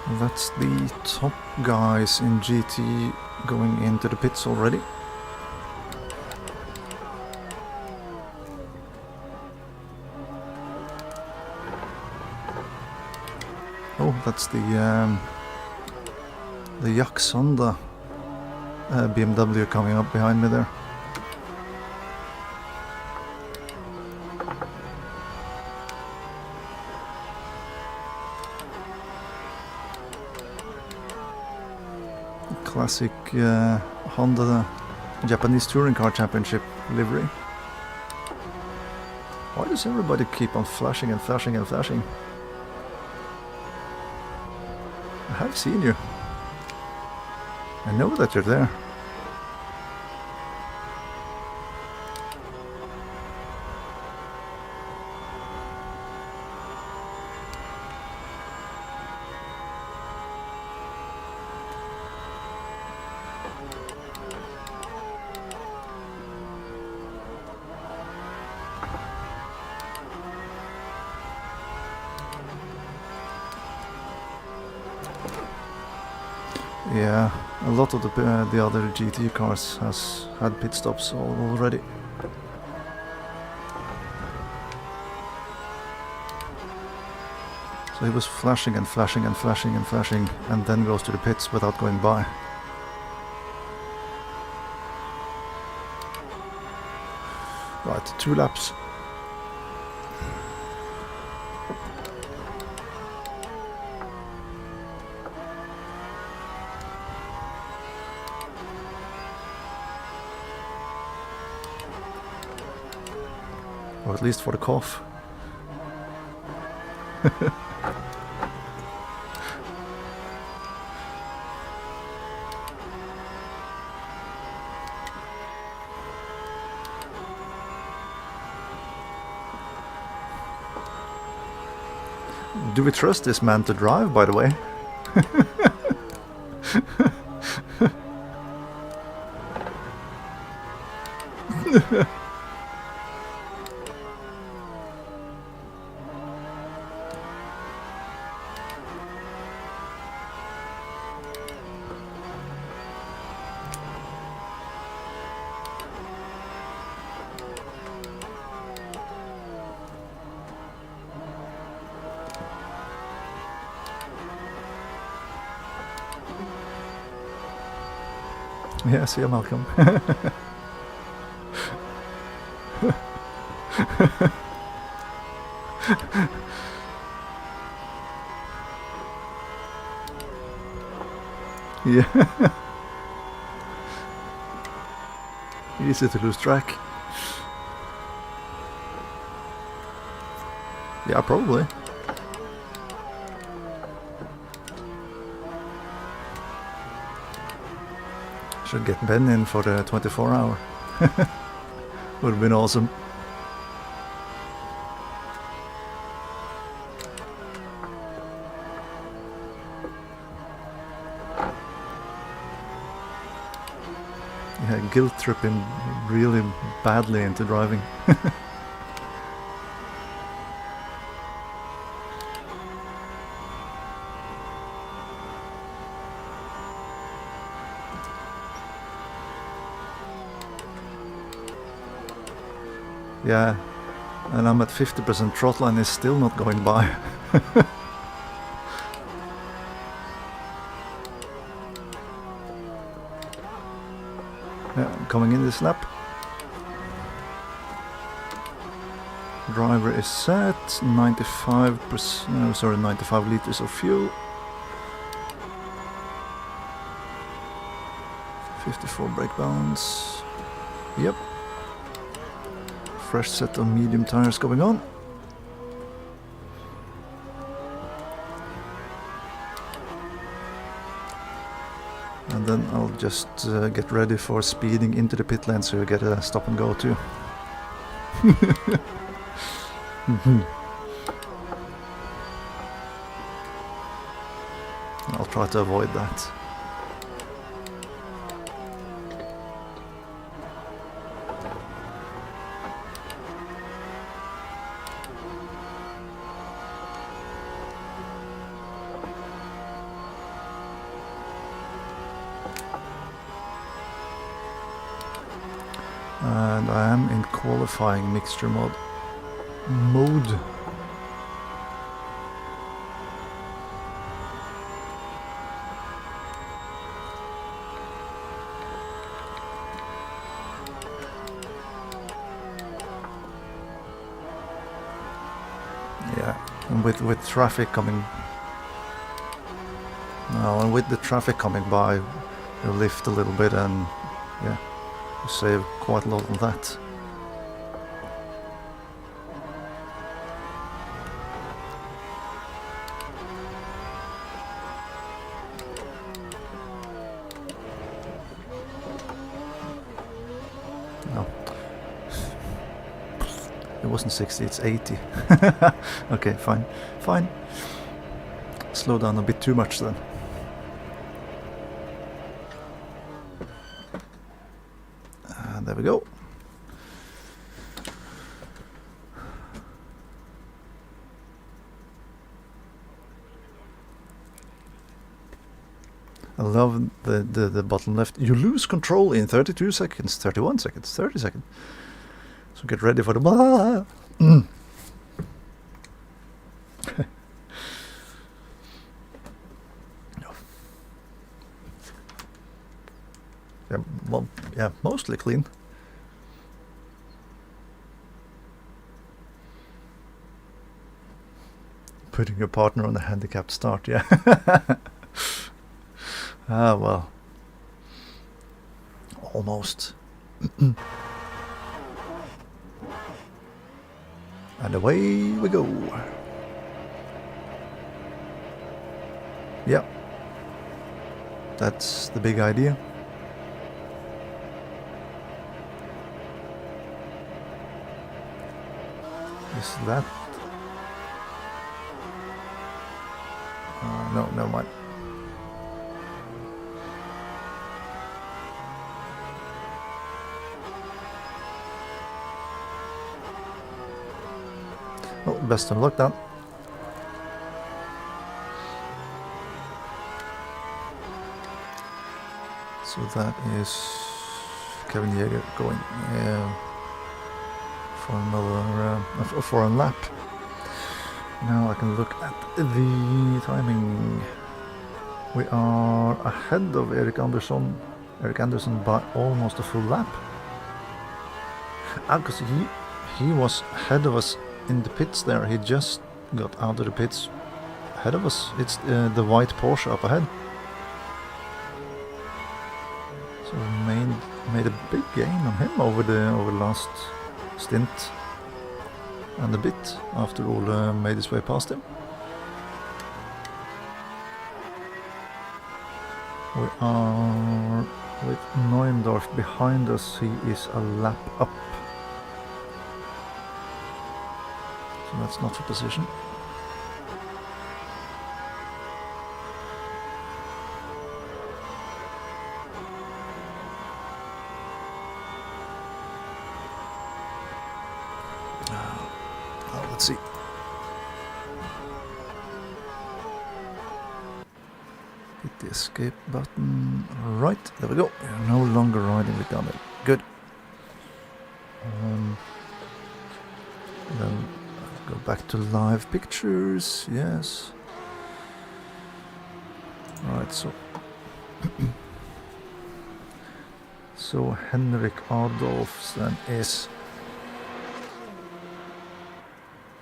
That's the top guys in GT going into the pits already. Oh, that's the Yax Honda BMW coming up behind me there. Classic Honda Japanese Touring Car Championship livery. Why does everybody keep on flashing and flashing and flashing? I have seen you. I know that you're there. Yeah, a lot of the other GT cars has had pit stops already. So he was flashing and flashing and flashing and flashing, and then goes to the pits without going by. Right, 2 laps. Or at least for the cough. Do we trust this man to drive, by the way? Yeah, see you, Malcolm. Yeah. Easy to lose track. Yeah, probably. Should get Ben in for the 24-hour. Would have been awesome. Yeah, guilt trip him really badly into driving. Yeah, and I'm at 50% throttle and it's still not going by. Yeah, coming in this lap. Driver is set, 95%, no, sorry, 95 liters of fuel. 54 brake balance. Yep. Fresh set of medium tires going on. And then I'll just get ready for speeding into the pit lane so you get a stop and go too. I'll try to avoid that. And I am in qualifying mixture mode. Yeah, and with traffic coming. Now, and with the traffic coming by, you lift a little bit, and yeah, you save quite a lot on that. No, it wasn't 60, it's 80. Okay, fine, fine. Slow down a bit too much then. And there we go. I love the bottom left. You lose control in 32 seconds, 31 seconds, 30 seconds. So get ready for the blah. Yeah, well, yeah, mostly clean. Putting your partner on a handicapped start, yeah. Ah, well. Almost. And away we go. Yeah. That's the big idea. Is that? No, never mind. Well, best of luck then. So that is Kevin Yeager going for another for a lap. Now I can look at the timing. We are ahead of Erik Andersson by almost a full lap. Because he was ahead of us in the pits there. He just got out of the pits ahead of us. It's the white Porsche up ahead. So we made a big gain on him over the last stint and a bit after Ole made his way past him. We are with Neuendorf behind us. He is a lap up. So that's not for position. Let's see. Hit the escape button. Right, there we go. We're no longer riding with Daniel. Good. Then go back to live pictures. Yes. Right, so so Henrik Adolfsen is.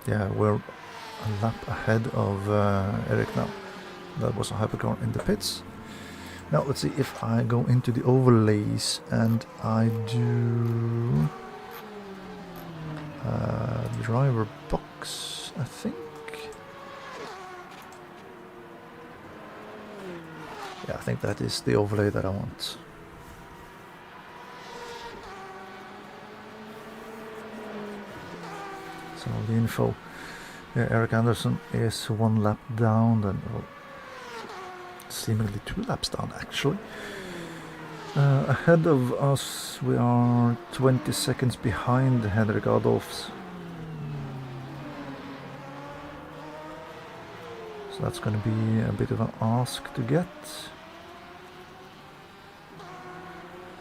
Yeah, we're a lap ahead of Erik now. That was a hypercar in the pits. Now let's see if I go into the overlays and I do driver box, I think. Yeah, I think that is the overlay that I want. So the info, yeah, Erik Andersson is one lap down, then seemingly 2 laps down actually. Ahead of us we are 20 seconds behind Henrik Adolfs. So that's going to be a bit of an ask to get.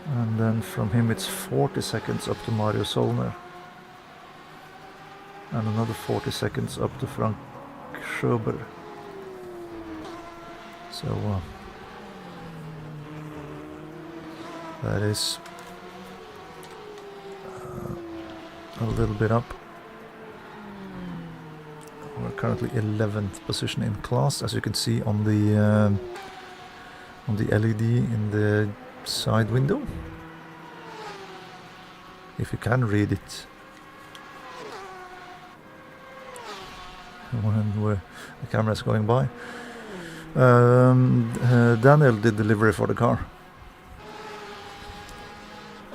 And then from him it's 40 seconds up to Mario Solner. And another 40 seconds up to Frank Schober. So that is a little bit up. We're currently 11th position in class, as you can see on the LED in the side window, if you can read it when the camera is going by. Daniel did delivery for the car,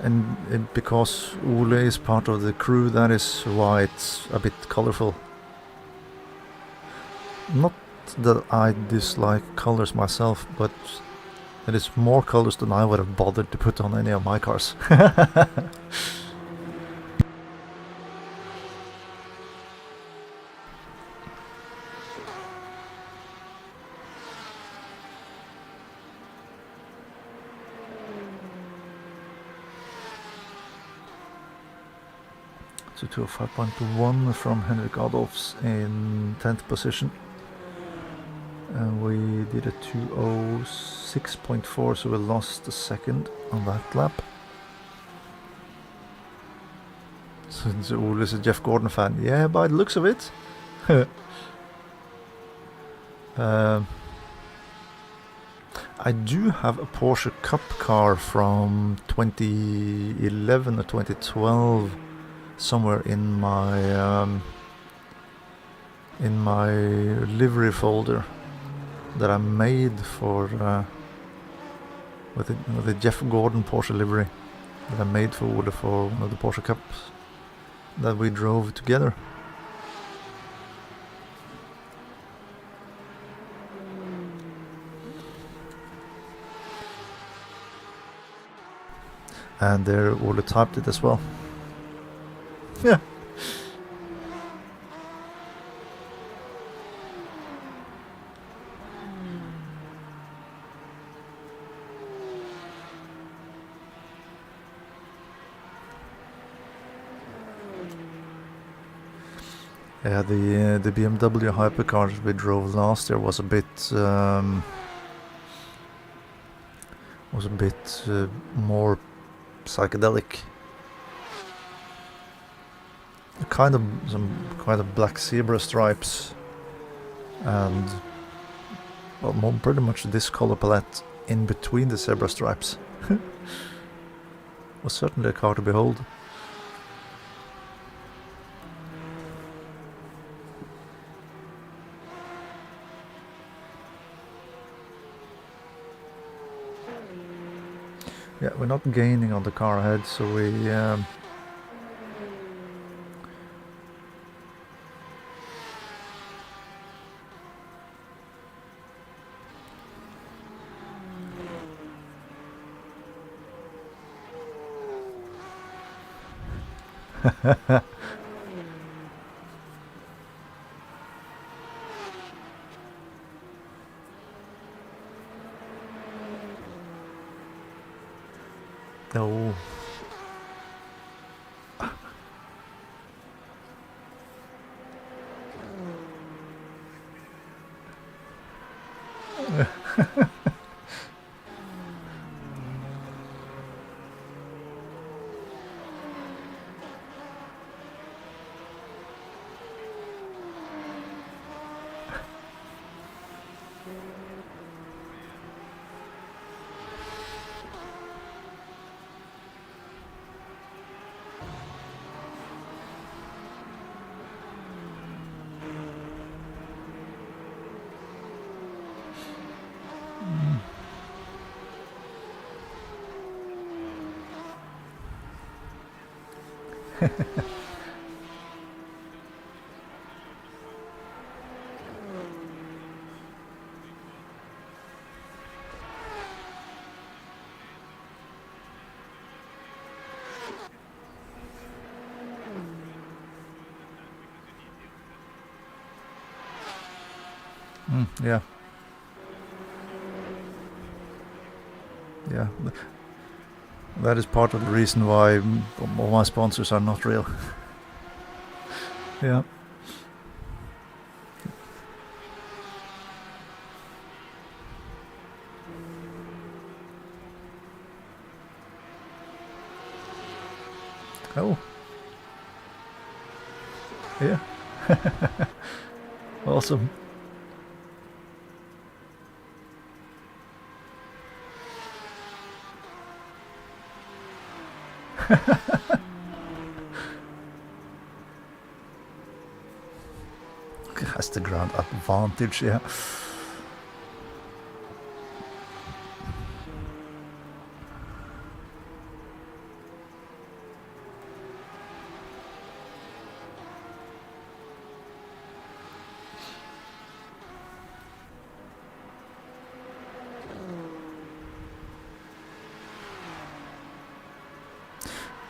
and because Ole is part of the crew, that is why it's a bit colorful. Not that I dislike colors myself, but it is more colors than I would have bothered to put on any of my cars. So 205.1 from Henrik Adolfs in 10th position. And we did a 206.4, so we lost a second on that lap. So Ole is a Jeff Gordon fan. Yeah, by the looks of it. I do have a Porsche Cup car from 2011 or 2012 somewhere in my livery folder that I made for with the Jeff Gordon Porsche livery that I made for Ole for one of the Porsche Cups that we drove together. And there Ole typed it as well. Yeah. Yeah, the BMW hypercar we drove last year was a bit more psychedelic. Some kind of black zebra stripes, and well, pretty much this color palette in between the zebra stripes. Was certainly a car to behold. Yeah, we're not gaining on the car ahead, so we no. Yeah. That is part of the reason why all my sponsors are not real. Yeah. Oh. Yeah. Awesome. Has the ground advantage, yeah.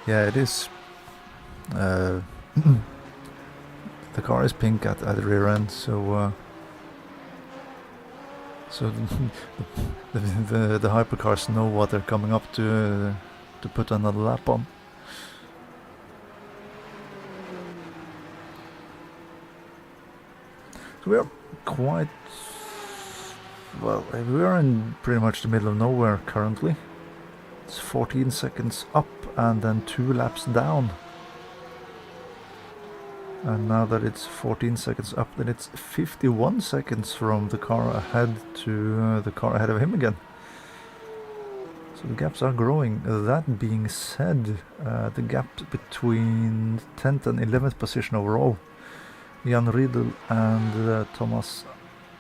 Yeah, it is. The car is pink at the rear end, so the hypercars know what they're coming up to put another lap on. So we are quite well. We are in pretty much the middle of nowhere currently. It's 14 seconds up and then 2 laps down. And now that it's 14 seconds up, then it's 51 seconds from the car ahead to the car ahead of him again. So the gaps are growing. That being said, the gap between 10th and 11th position overall, Jan Riedel and Thomas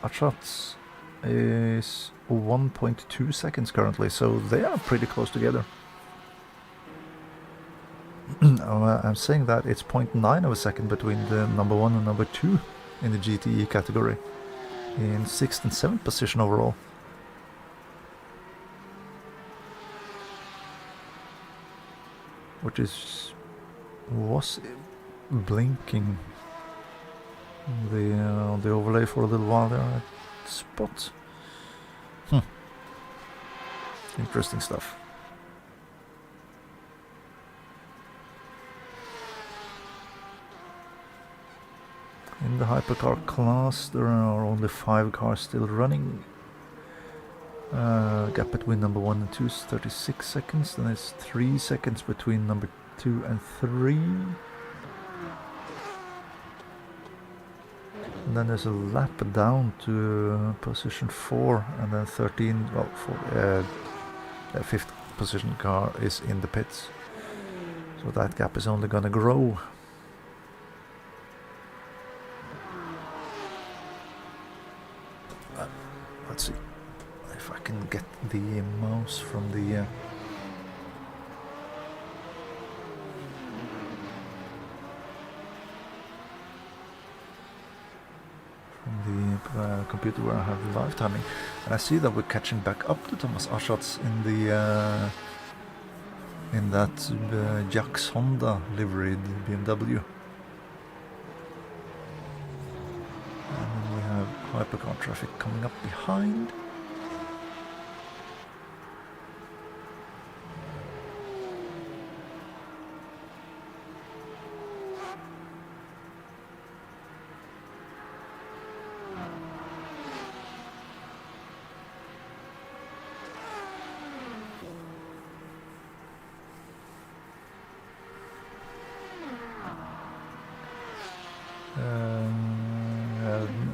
Achatz, is 1.2 seconds currently, so they are pretty close together. I'm saying that it's 0.9 of a second between the number 1 and number 2 in the GTE category, in 6th and 7th position overall. Which was blinking the overlay for a little while there at spot. Interesting stuff. In the hypercar class, there are only 5 cars still running. Gap between number 1 and 2 is 36 seconds, then it's 3 seconds between number 2 and 3. And then there's a lap down to position 4, and then 13, well, the 5th position car is in the pits. So that gap is only gonna grow. Let's see if I can get the mouse from the computer where I have the live timing, and I see that we're catching back up to Thomas Achatz in the in that Jax Honda liveried BMW. And then we have hypercar traffic coming up behind.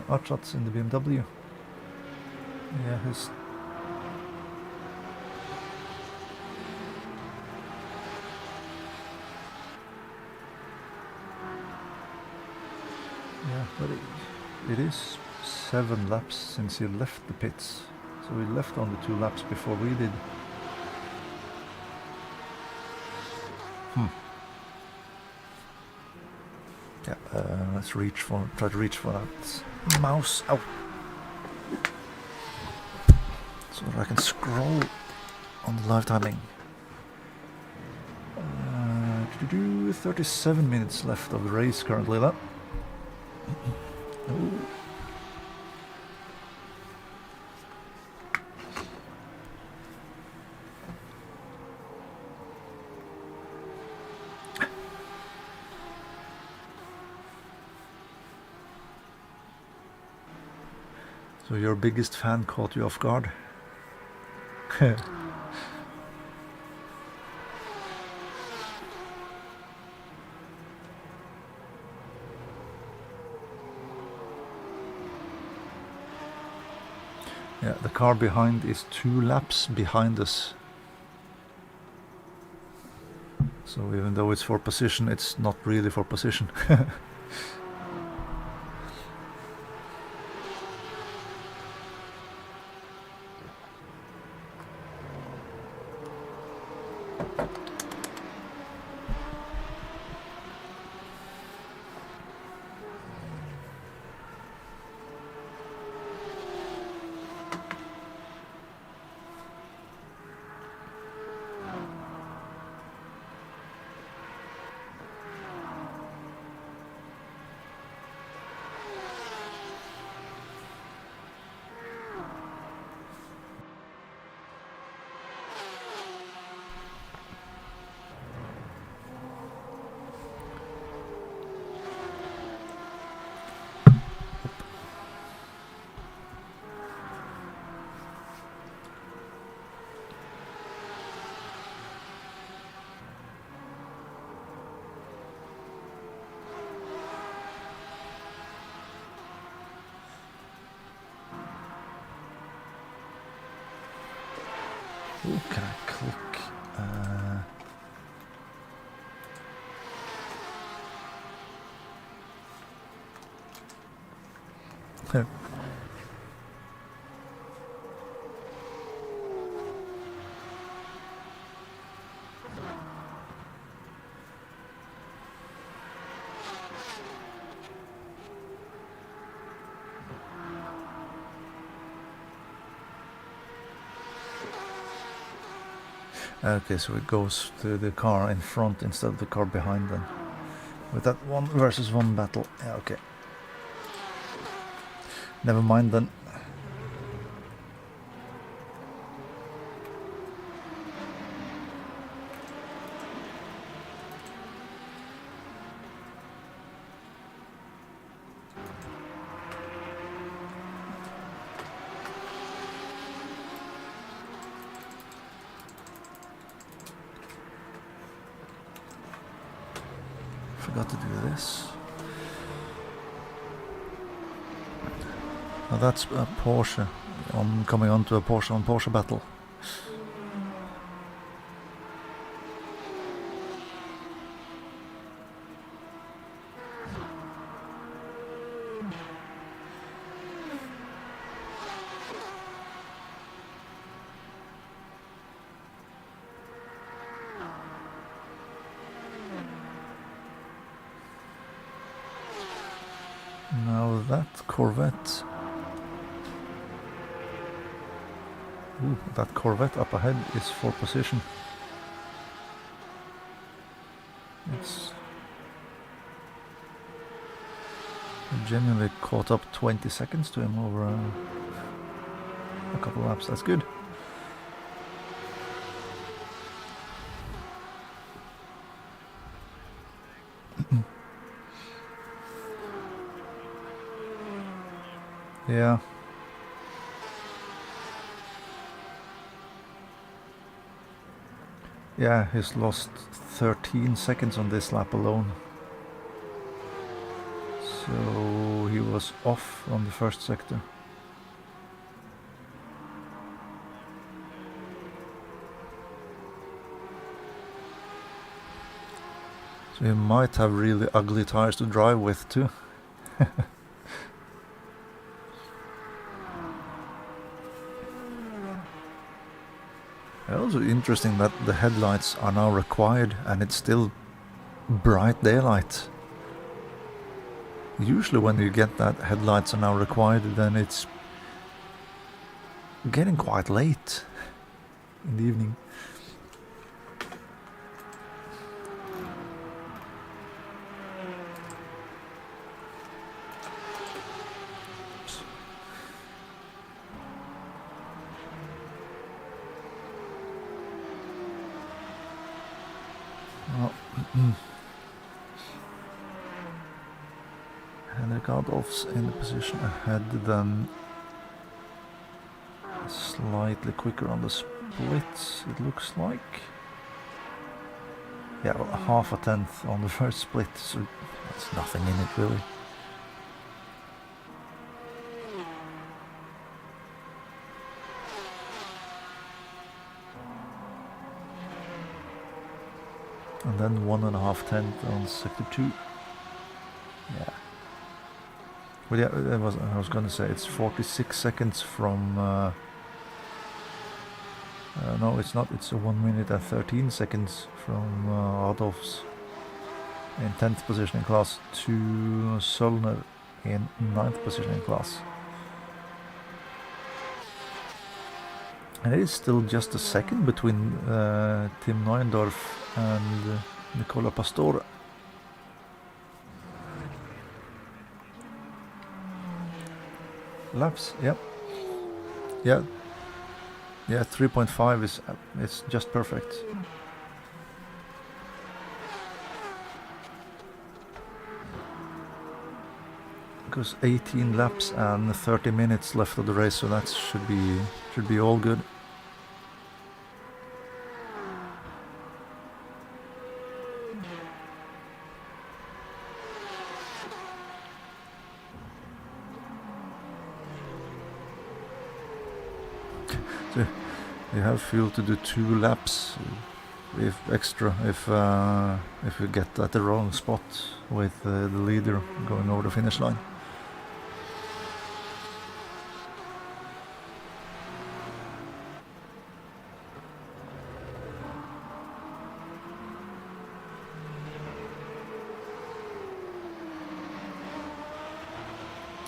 Achatz in the BMW. Yeah, his but it is 7 laps since he left the pits, so he left only 2 laps before we did. Yeah, let's try to reach for that mouse. Ow. So that I can scroll on the live timing. 37 minutes left of the race currently. That. Oh. So your biggest fan caught you off guard. Yeah, the car behind is 2 laps behind us. So even though it's for position, it's not really for position. Ooh, can I click? Okay, so it goes to the car in front instead of the car behind then. With that 1 versus 1 battle. Yeah, okay. Never mind then. Forgot to do this. Now that's a Porsche. I'm coming on to a Porsche battle. Now that Corvette. Ooh, that Corvette up ahead is for position. It's genuinely caught up 20 seconds to him over a couple laps. That's good. Yeah. Yeah, he's lost 13 seconds on this lap alone. So he was off on the first sector. So he might have really ugly tires to drive with too. Also interesting that the headlights are now required and it's still bright daylight. Usually when you get that headlights are now required, then it's getting quite late in the evening. And the Adolf's in the position ahead, then slightly quicker on the splits, it looks like. Yeah, well, half a tenth on the first split, so that's nothing in it really. And then 1.5 tenth on sector 2. Yeah. Well, yeah, I was gonna say it's 46 seconds from. No, it's not. It's 1 minute and 13 seconds from Adolf's in 10th position in class to Solner in 9th position in class. And it is still just a second between Tim Neuendorf and Nicola Pastore. Laps, yep. Yeah. Yeah, 3.5 is it's just perfect. Because 18 laps and 30 minutes left of the race, so that should be all good. So you have fuel to do 2 laps, if extra, if you get at the wrong spot with the leader going over the finish line.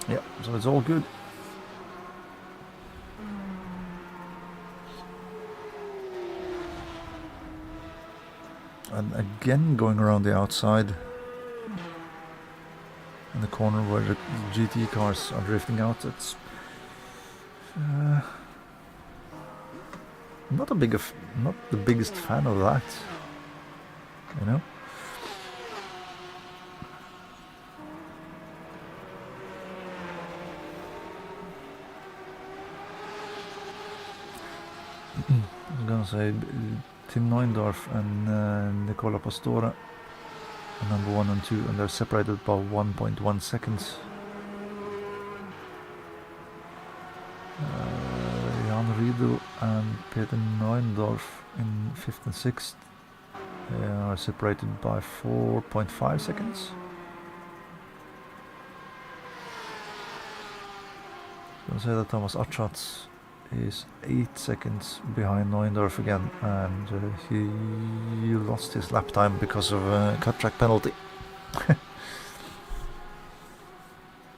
Yeah, so it's all good. And again going around the outside in the corner where the GT cars are drifting out. It's not the biggest fan of that, you know. I was gonna say Tim Neuendorf and Nicola Pastore are number 1 and 2, and they're separated by 1.1 seconds. Jan Riedel and Peter Neuendorf in 5th and 6th are separated by 4.5 seconds. I was gonna say that Thomas Achatz is 8 seconds behind Neuendorf again, and he lost his lap time because of a cut track penalty.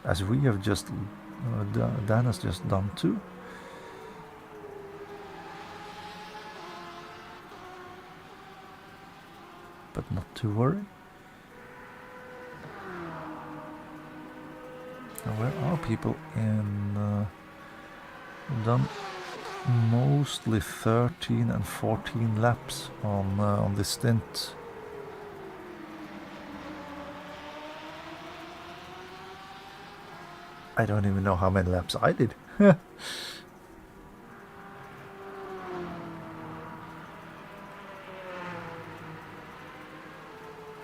As we have just, Dan has just done too. But not to worry. Now where are people in... done mostly 13 and 14 laps on this stint. I don't even know how many laps I did.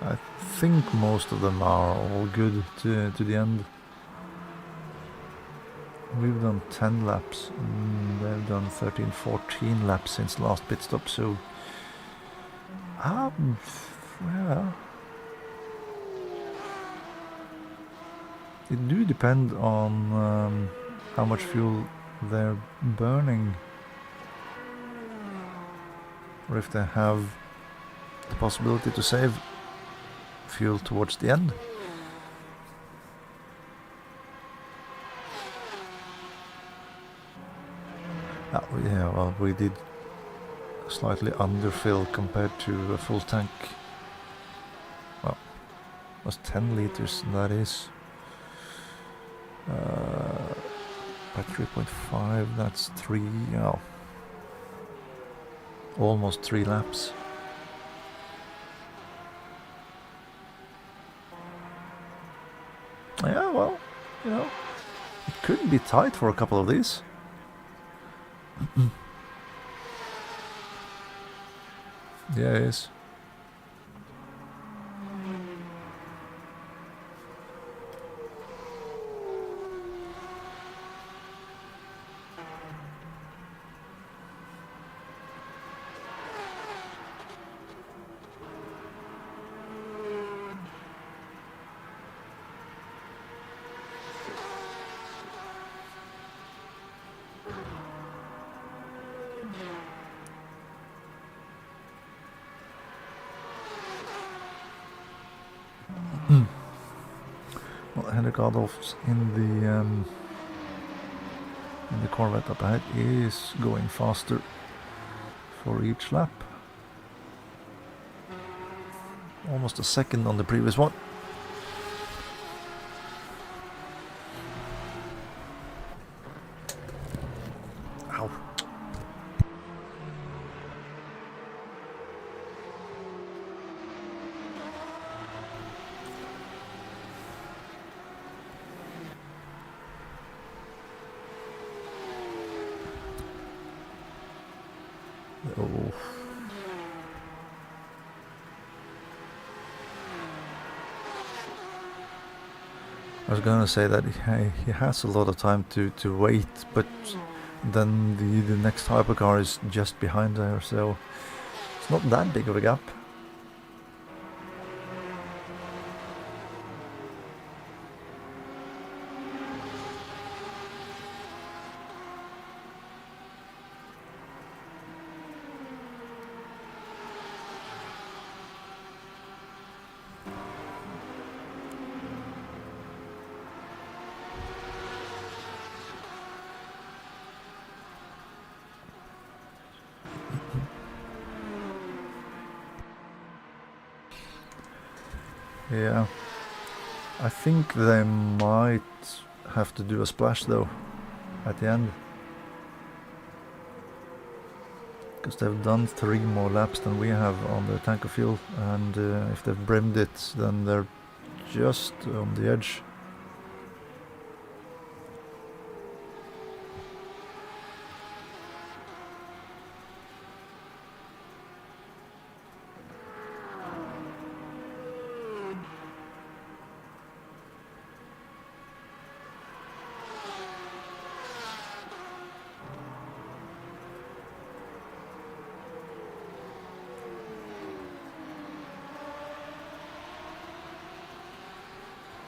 I think most of them are all good to the end. We've done 10 laps, and they've done 13, 14 laps since last pit stop, so... well... It do depend on how much fuel they're burning. Or if they have the possibility to save fuel towards the end. Yeah, well, we did slightly underfill compared to a full tank. Well, it was 10 liters, and that is by 3.5, that's 3, almost 3 laps. Yeah, well, you know, it could be tight for a couple of these. Yeah, it is. Well, Henrik Adolfs in the Corvette up ahead is going faster for each lap. Almost a second on the previous one. Ow. Oh. I was gonna say that he has a lot of time to wait, but then the next hypercar is just behind there, so it's not that big of a gap. Yeah, I think they might have to do a splash though at the end, because they've done 3 more laps than we have on the tank of fuel, and if they've brimmed it, then they're just on the edge.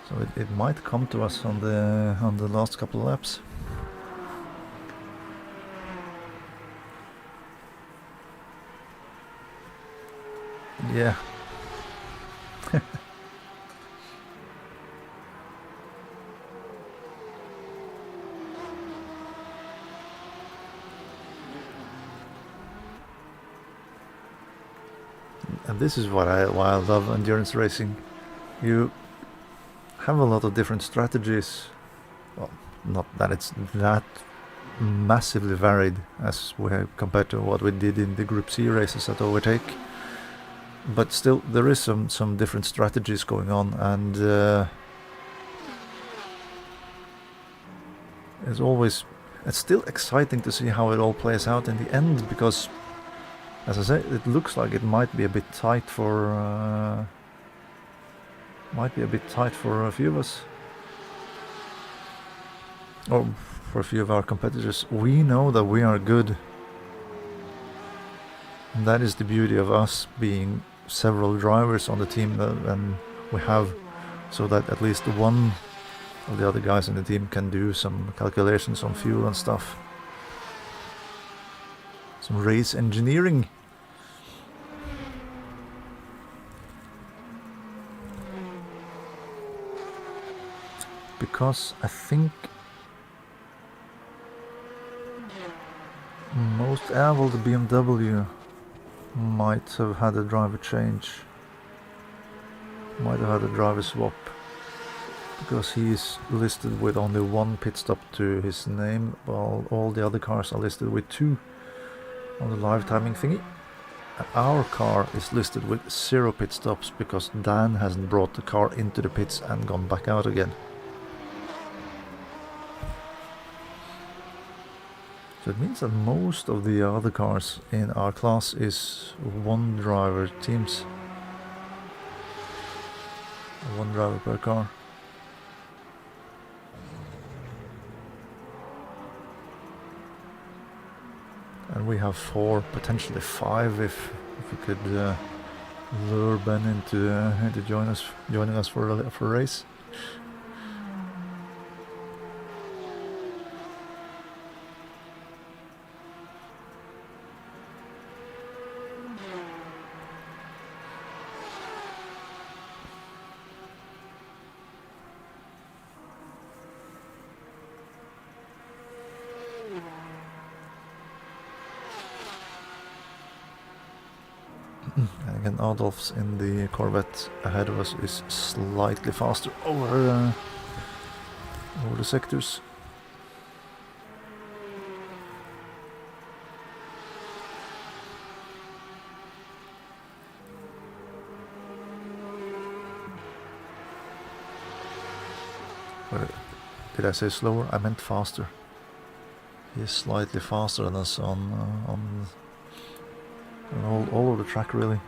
So it might come to us on the last couple of laps. Yeah. And this is why I love endurance racing. You have a lot of different strategies. Well, not that it's that massively varied as we have compared to what we did in the Group C races at Overtake, but still there is some different strategies going on, and it's still exciting to see how it all plays out in the end, because as I say, it looks like it might be a bit tight for a few of us, or for a few of our competitors. We know that we are good, and that is the beauty of us being several drivers on the team, and we have, so that at least one of the other guys in the team can do some calculations on fuel and stuff, some race engineering. Because I think well, the BMW might have had a driver change, might have had a driver swap, because he's listed with only 1 pit stop to his name, while all the other cars are listed with 2 on the live timing thingy. And our car is listed with 0 pit stops, because Dan hasn't brought the car into the pits and gone back out again. So it means that most of the other cars in our class is one driver teams. One driver per car. And we have 4, potentially 5 if we could lure Ben into joining us for a race. And again, Adolf's in the Corvette ahead of us is slightly faster over the sectors. Did I say slower? I meant faster. He is slightly faster than us on all over the track, really.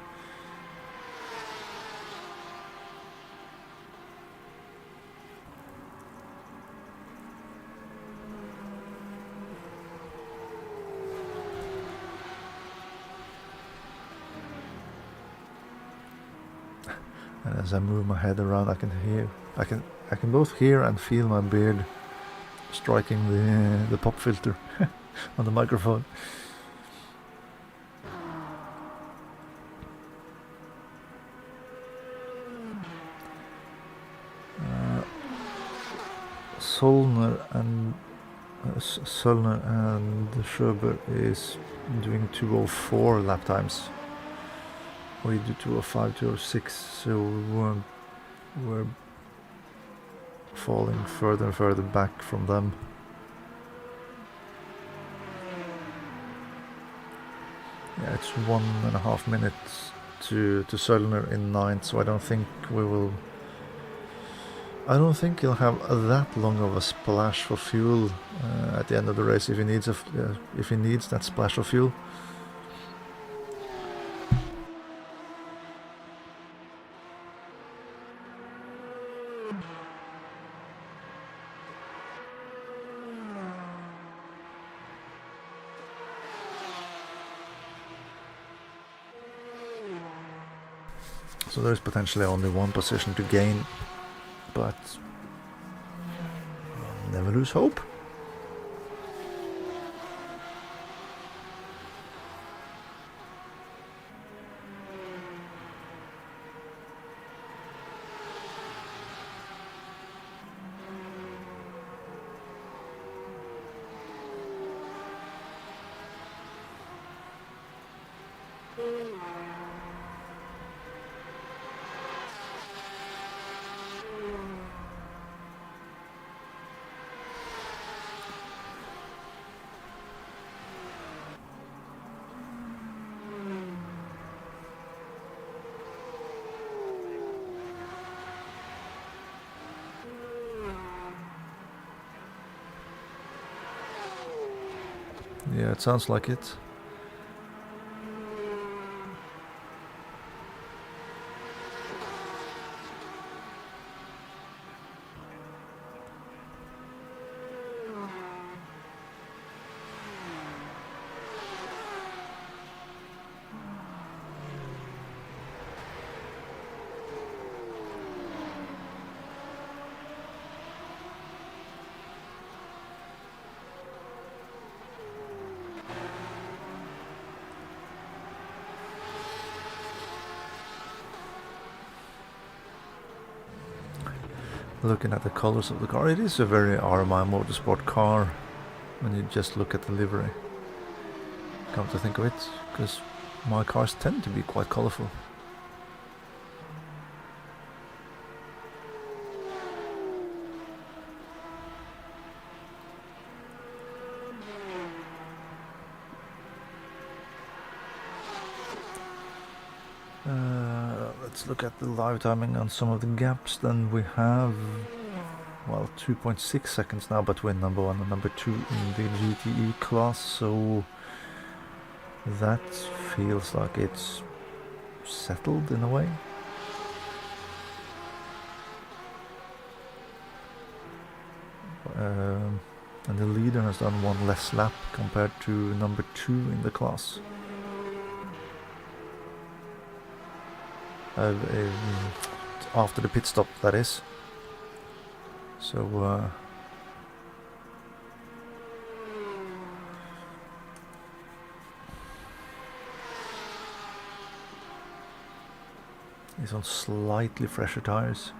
And as I move my head around, I can both hear and feel my beard striking the pop filter on the microphone. Söllner and Schober is doing 2:04 lap times. We do 2:05, 2:06, so we're falling further and further back from them. Yeah, it's 1.5 minutes to Söllner in 9th, so I don't think he'll have that long of a splash for fuel at the end of the race if he needs that splash of fuel. So there's potentially only one position to gain, but never lose hope. Yeah, it sounds like it. Looking at the colors of the car, it is a very RMI Motorsport car when you just look at the livery. Come to think of it, because my cars tend to be quite colorful. Let's look at the live timing on some of the gaps. Then we have well, 2.6 seconds now between number 1 and number 2 in the GTE class, so that feels like it's settled in a way. And the leader has done one less lap compared to number 2 in the class. After the pit stop, that is. So he's on slightly fresher tires.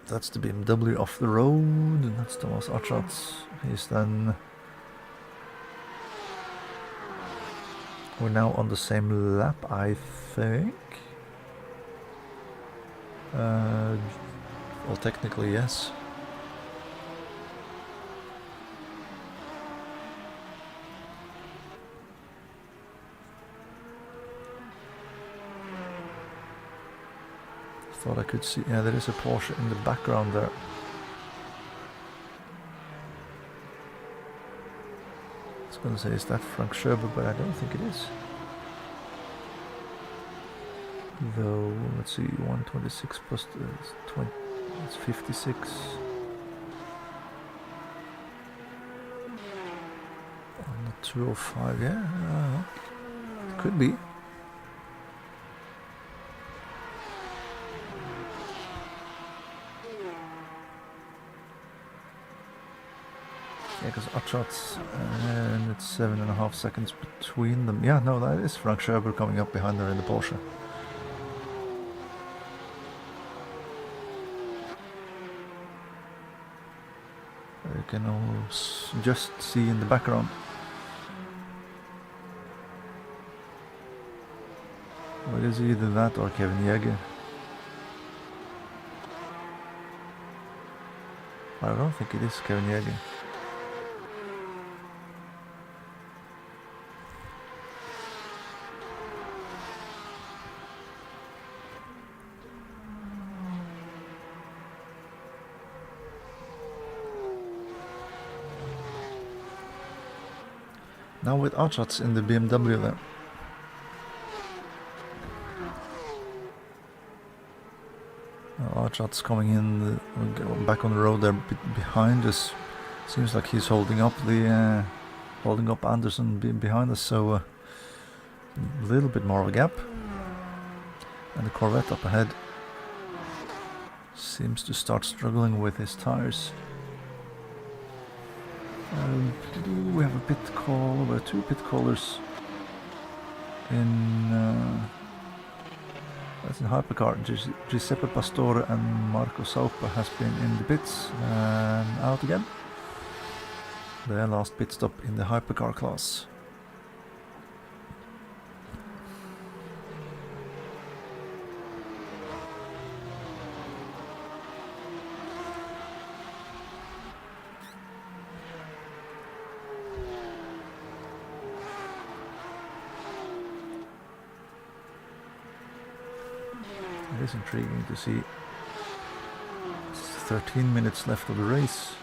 That's the BMW off the road, and that's Thomas Achatz. He's then... We're now on the same lap, I think. Well, technically, yes. Thought I could see, yeah, there is a Porsche in the background there. I was going to say, is that Frank Schöber, but I don't think it is. Though, let's see, 126 plus 20, that's 56. On the 205, yeah, it could be. Yeah, because Achatz, and it's 7.5 seconds between them. Yeah, no, that is Frank Schöber coming up behind her in the Porsche. You can almost just see in the background. Well, it is either that or Kevin Jäger. I don't think it is Kevin Jäger. Now with Achatz in the BMW there. Achatz coming in, back on the road there behind us. Seems like he's holding up Anderson behind us, so a little bit more of a gap. And the Corvette up ahead seems to start struggling with his tires. We have a pit call, we have 2 pit callers in that's in hypercar. Giuseppe Pastore and Marco Saupa has been in the pits and out again. Their last pit stop in the hypercar class. It is intriguing to see. It's 13 minutes left of the race.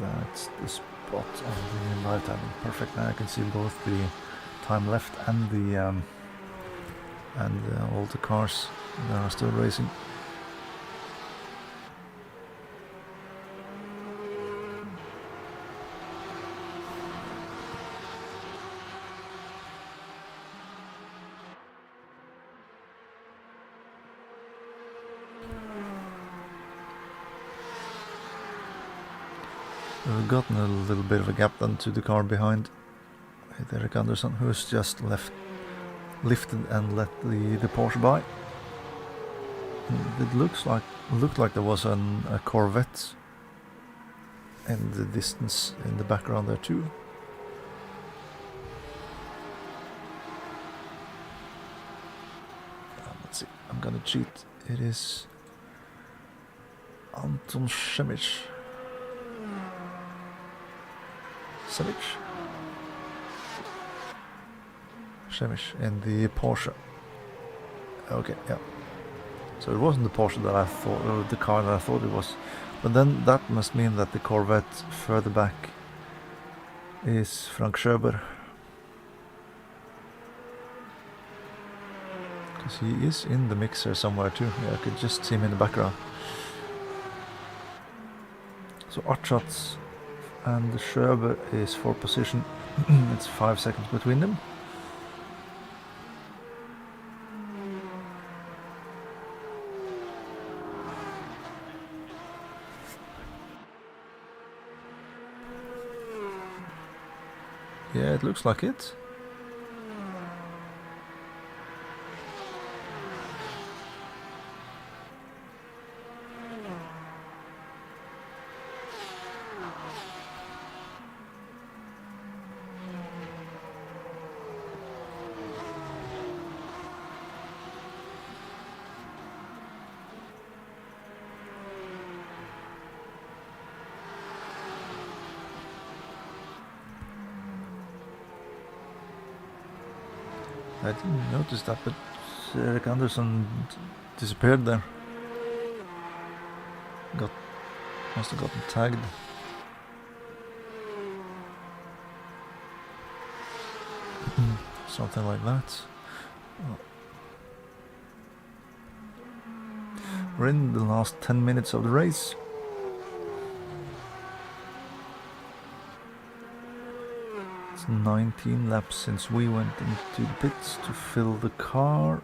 That's the spot on the live timing. Perfect. Now I can see both the time left and the all the cars that are still racing. We've gotten a little bit of a gap then to the car behind Erik Andersson, who's just lifted and let the Porsche by. It looked like there was a Corvette in the distance in the background there too. Let's see. I'm gonna cheat. It is Anton Šemić. Šemić in the Porsche. Okay, yeah. So it wasn't the Porsche that I thought, or the car that I thought it was. But then that must mean that the Corvette further back is Frank Schöber. Because he is in the mixer somewhere too. Yeah, I could just see him in the background. So Artschatz and Schöber is for position. It's 5 seconds between them. Yeah, it looks like it. I didn't notice that, but Erik Andersson disappeared there. Must have gotten tagged. Something like that. Oh. We're in the last 10 minutes of the race. It's 19 laps since we went into the pits to fill the car.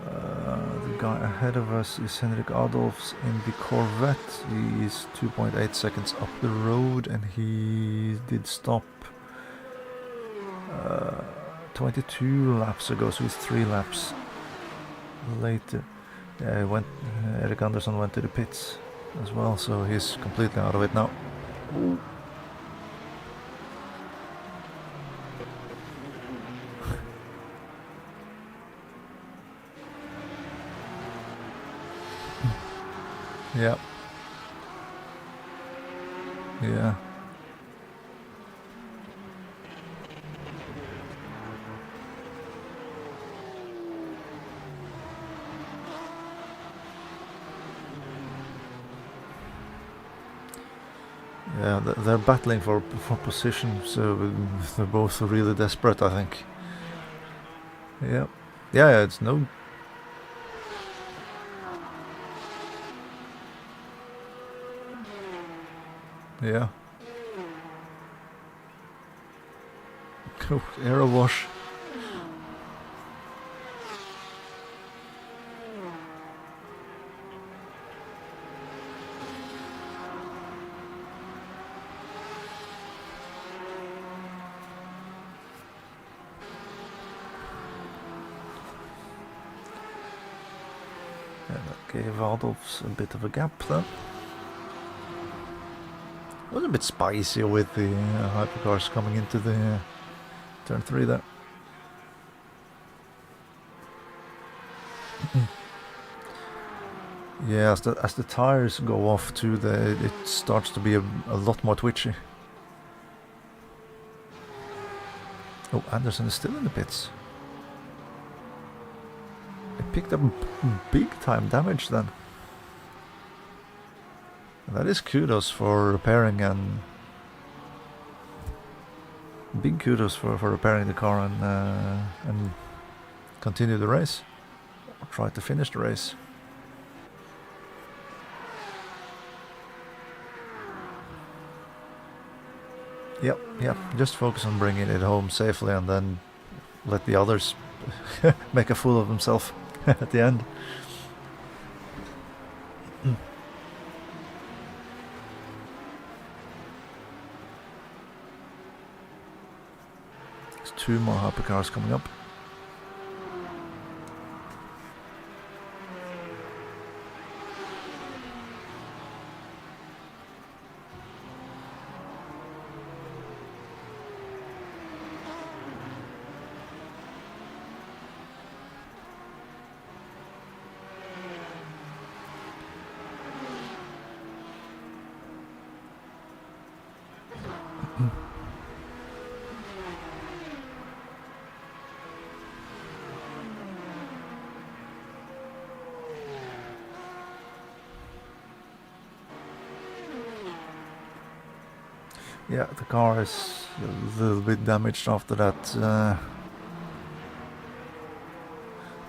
The guy ahead of us is Henrik Adolfs in the Corvette. He is 2.8 seconds up the road, and he did stop 22 laps ago, so he's 3 laps later. Yeah, Erik Andersson went to the pits as well, so he's completely out of it now. Ooh. Yeah. Yeah. Yeah, they're battling for position, so they're both really desperate, I think. Yeah. Yeah, it's no... Yeah. Oh, aero wash. Yeah, that gave Adolfs a bit of a gap then. It was a bit spicy with the hypercars coming into the turn 3 there. Yeah, as the tires go off too, it starts to be a lot more twitchy. Oh, Anderson is still in the pits. He picked up big time damage then. That is kudos for repairing, and big kudos for repairing the car and continue the race. Or try to finish the race. Yep. Just focus on bringing it home safely, and then let the others make a fool of themselves at the end. There's 2 more hypercars coming up. Yeah, the car is a little bit damaged after that.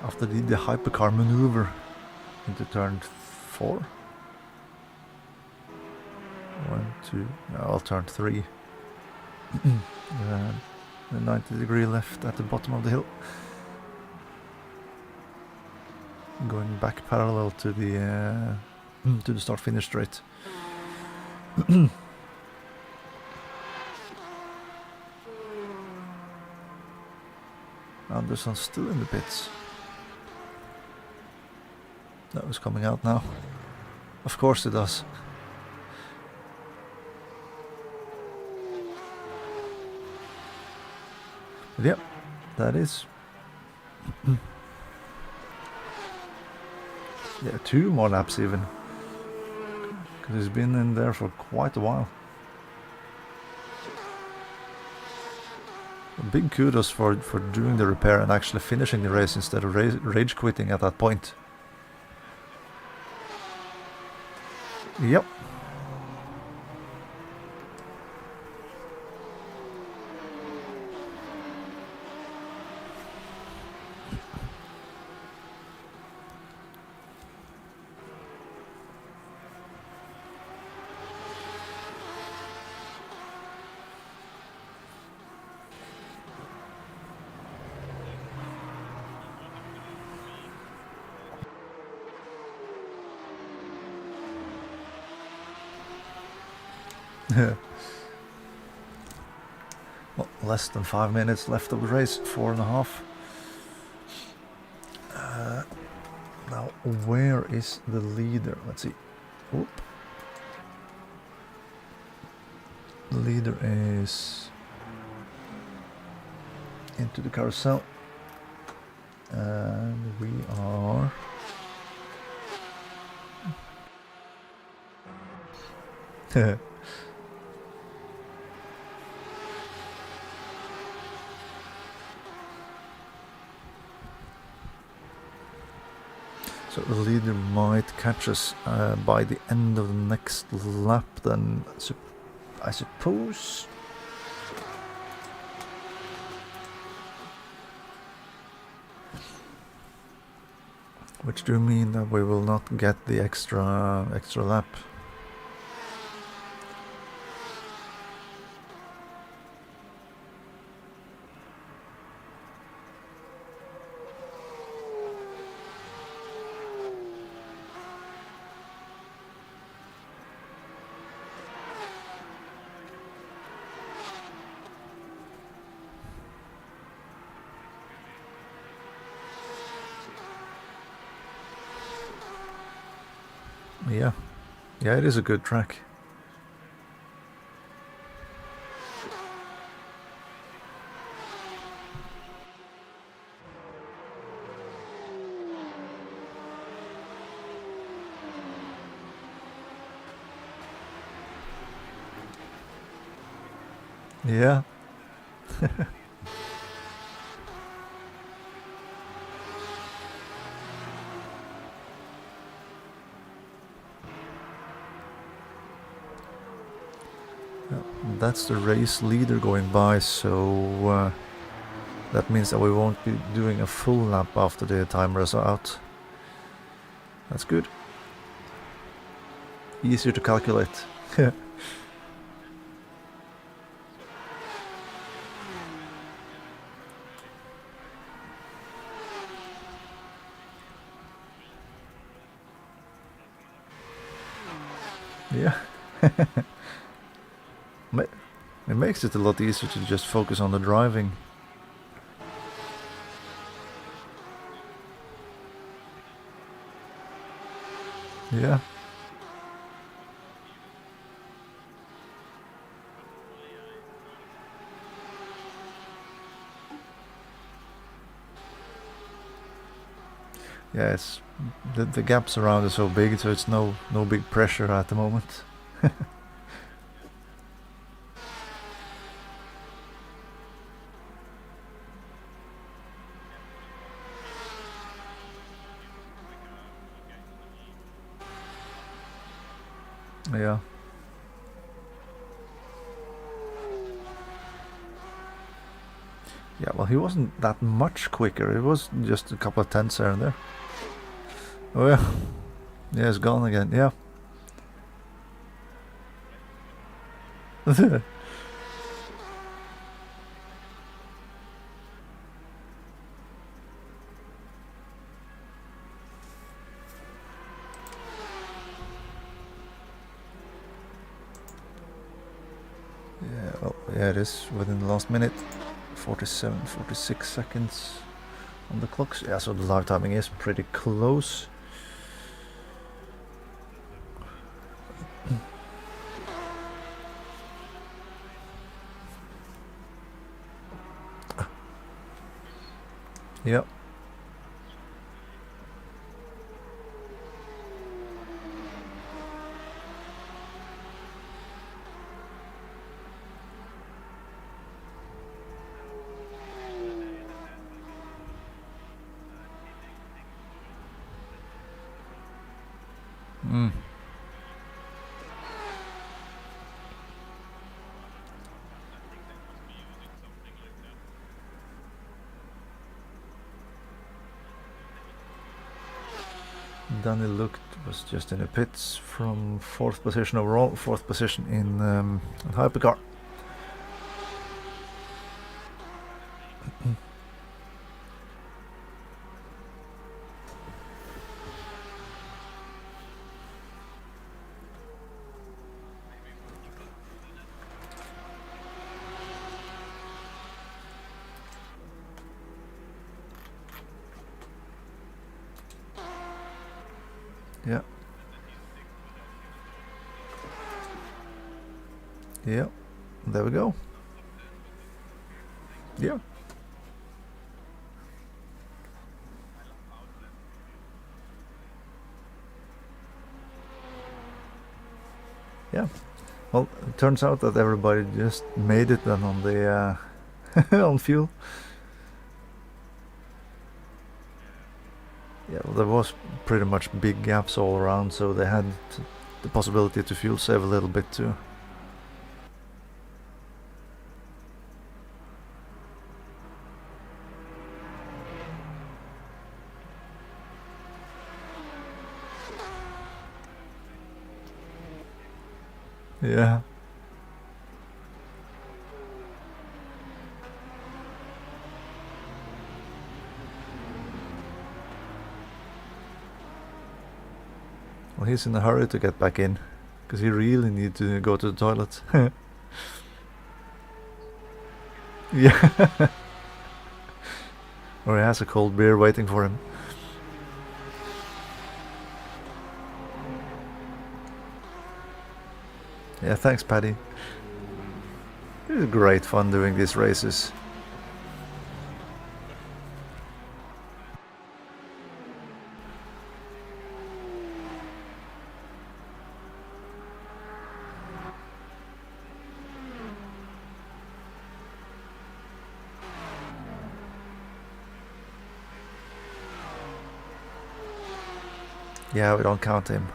After the hypercar maneuver into turn 4. 1, 2, I'll turn 3. The 90-degree left at the bottom of the hill. Going back parallel to the start-finish straight. Anderson's still in the pits. That was coming out now. Of course it does. But yeah, that is. Yeah, 2 more laps even. Because he's been in there for quite a while. Big kudos for doing the repair and actually finishing the race instead of rage quitting at that point. Yep. Well, less than 5 minutes left of the race, 4.5. Now, where is the leader? Let's see. Oop. The leader is into the carousel. And we are... So the leader might catch us by the end of the next lap then, I suppose. Which do mean that we will not get the extra lap. Yeah, it is a good track. Yeah. That's the race leader going by, so that means that we won't be doing a full lap after the timer is out. That's good. Easier to calculate. Yeah. It makes it a lot easier to just focus on the driving. Yeah. Yeah, it's the gaps around are so big, so it's no big pressure at the moment. Yeah. Yeah, well, he wasn't that much quicker. It was just a couple of tenths here and there. Oh yeah. Yeah, it's gone again. Yeah. Yeah, well, yeah, it is within the last minute. 47, 46 seconds on the clocks. Yeah, so the live timing is pretty close. Yep. Mm. Danny looked was just in the pits from 4th position overall, 4th position in hypercar. Yeah. Yeah. There we go. Yeah. Yeah. Well, it turns out that everybody just made it then on the on fuel. Yeah, well, there was pretty much big gaps all around, so they had the possibility to fuel save a little bit too. Yeah. Well, he's in a hurry to get back in, because he really needs to go to the toilet. Yeah. Or he has a cold beer waiting for him. Yeah, thanks, Paddy. It was great fun doing these races. Yeah, we don't count him.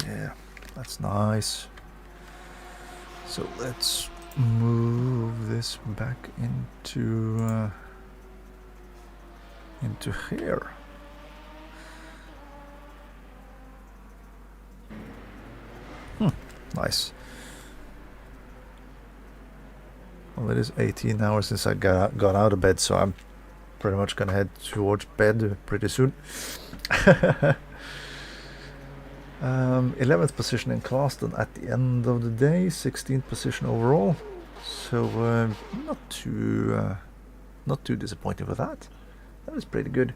Yeah, that's nice. So let's move this back into here. Nice. Well, it is 18 hours since I got out of bed, so I'm pretty much gonna head towards bed pretty soon. 11th position in Clauston at the end of the day, 16th position overall. So not too disappointed with that. That was pretty good.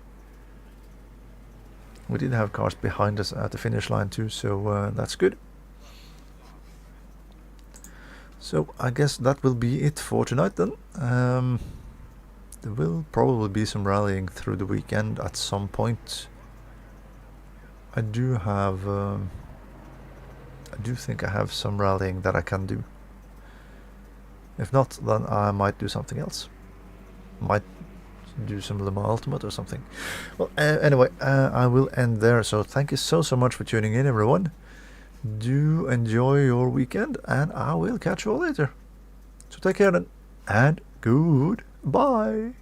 We did have cars behind us at the finish line too, so that's good. So I guess that will be it for tonight then. There will probably be some rallying through the weekend at some point. I do think I have some rallying that I can do. If not, then I might do something else. Might do some Le Mans Ultimate or something. Well, anyway, I will end there. So thank you so much for tuning in, everyone. Do enjoy your weekend, and I will catch you all later. So take care then, and goodbye.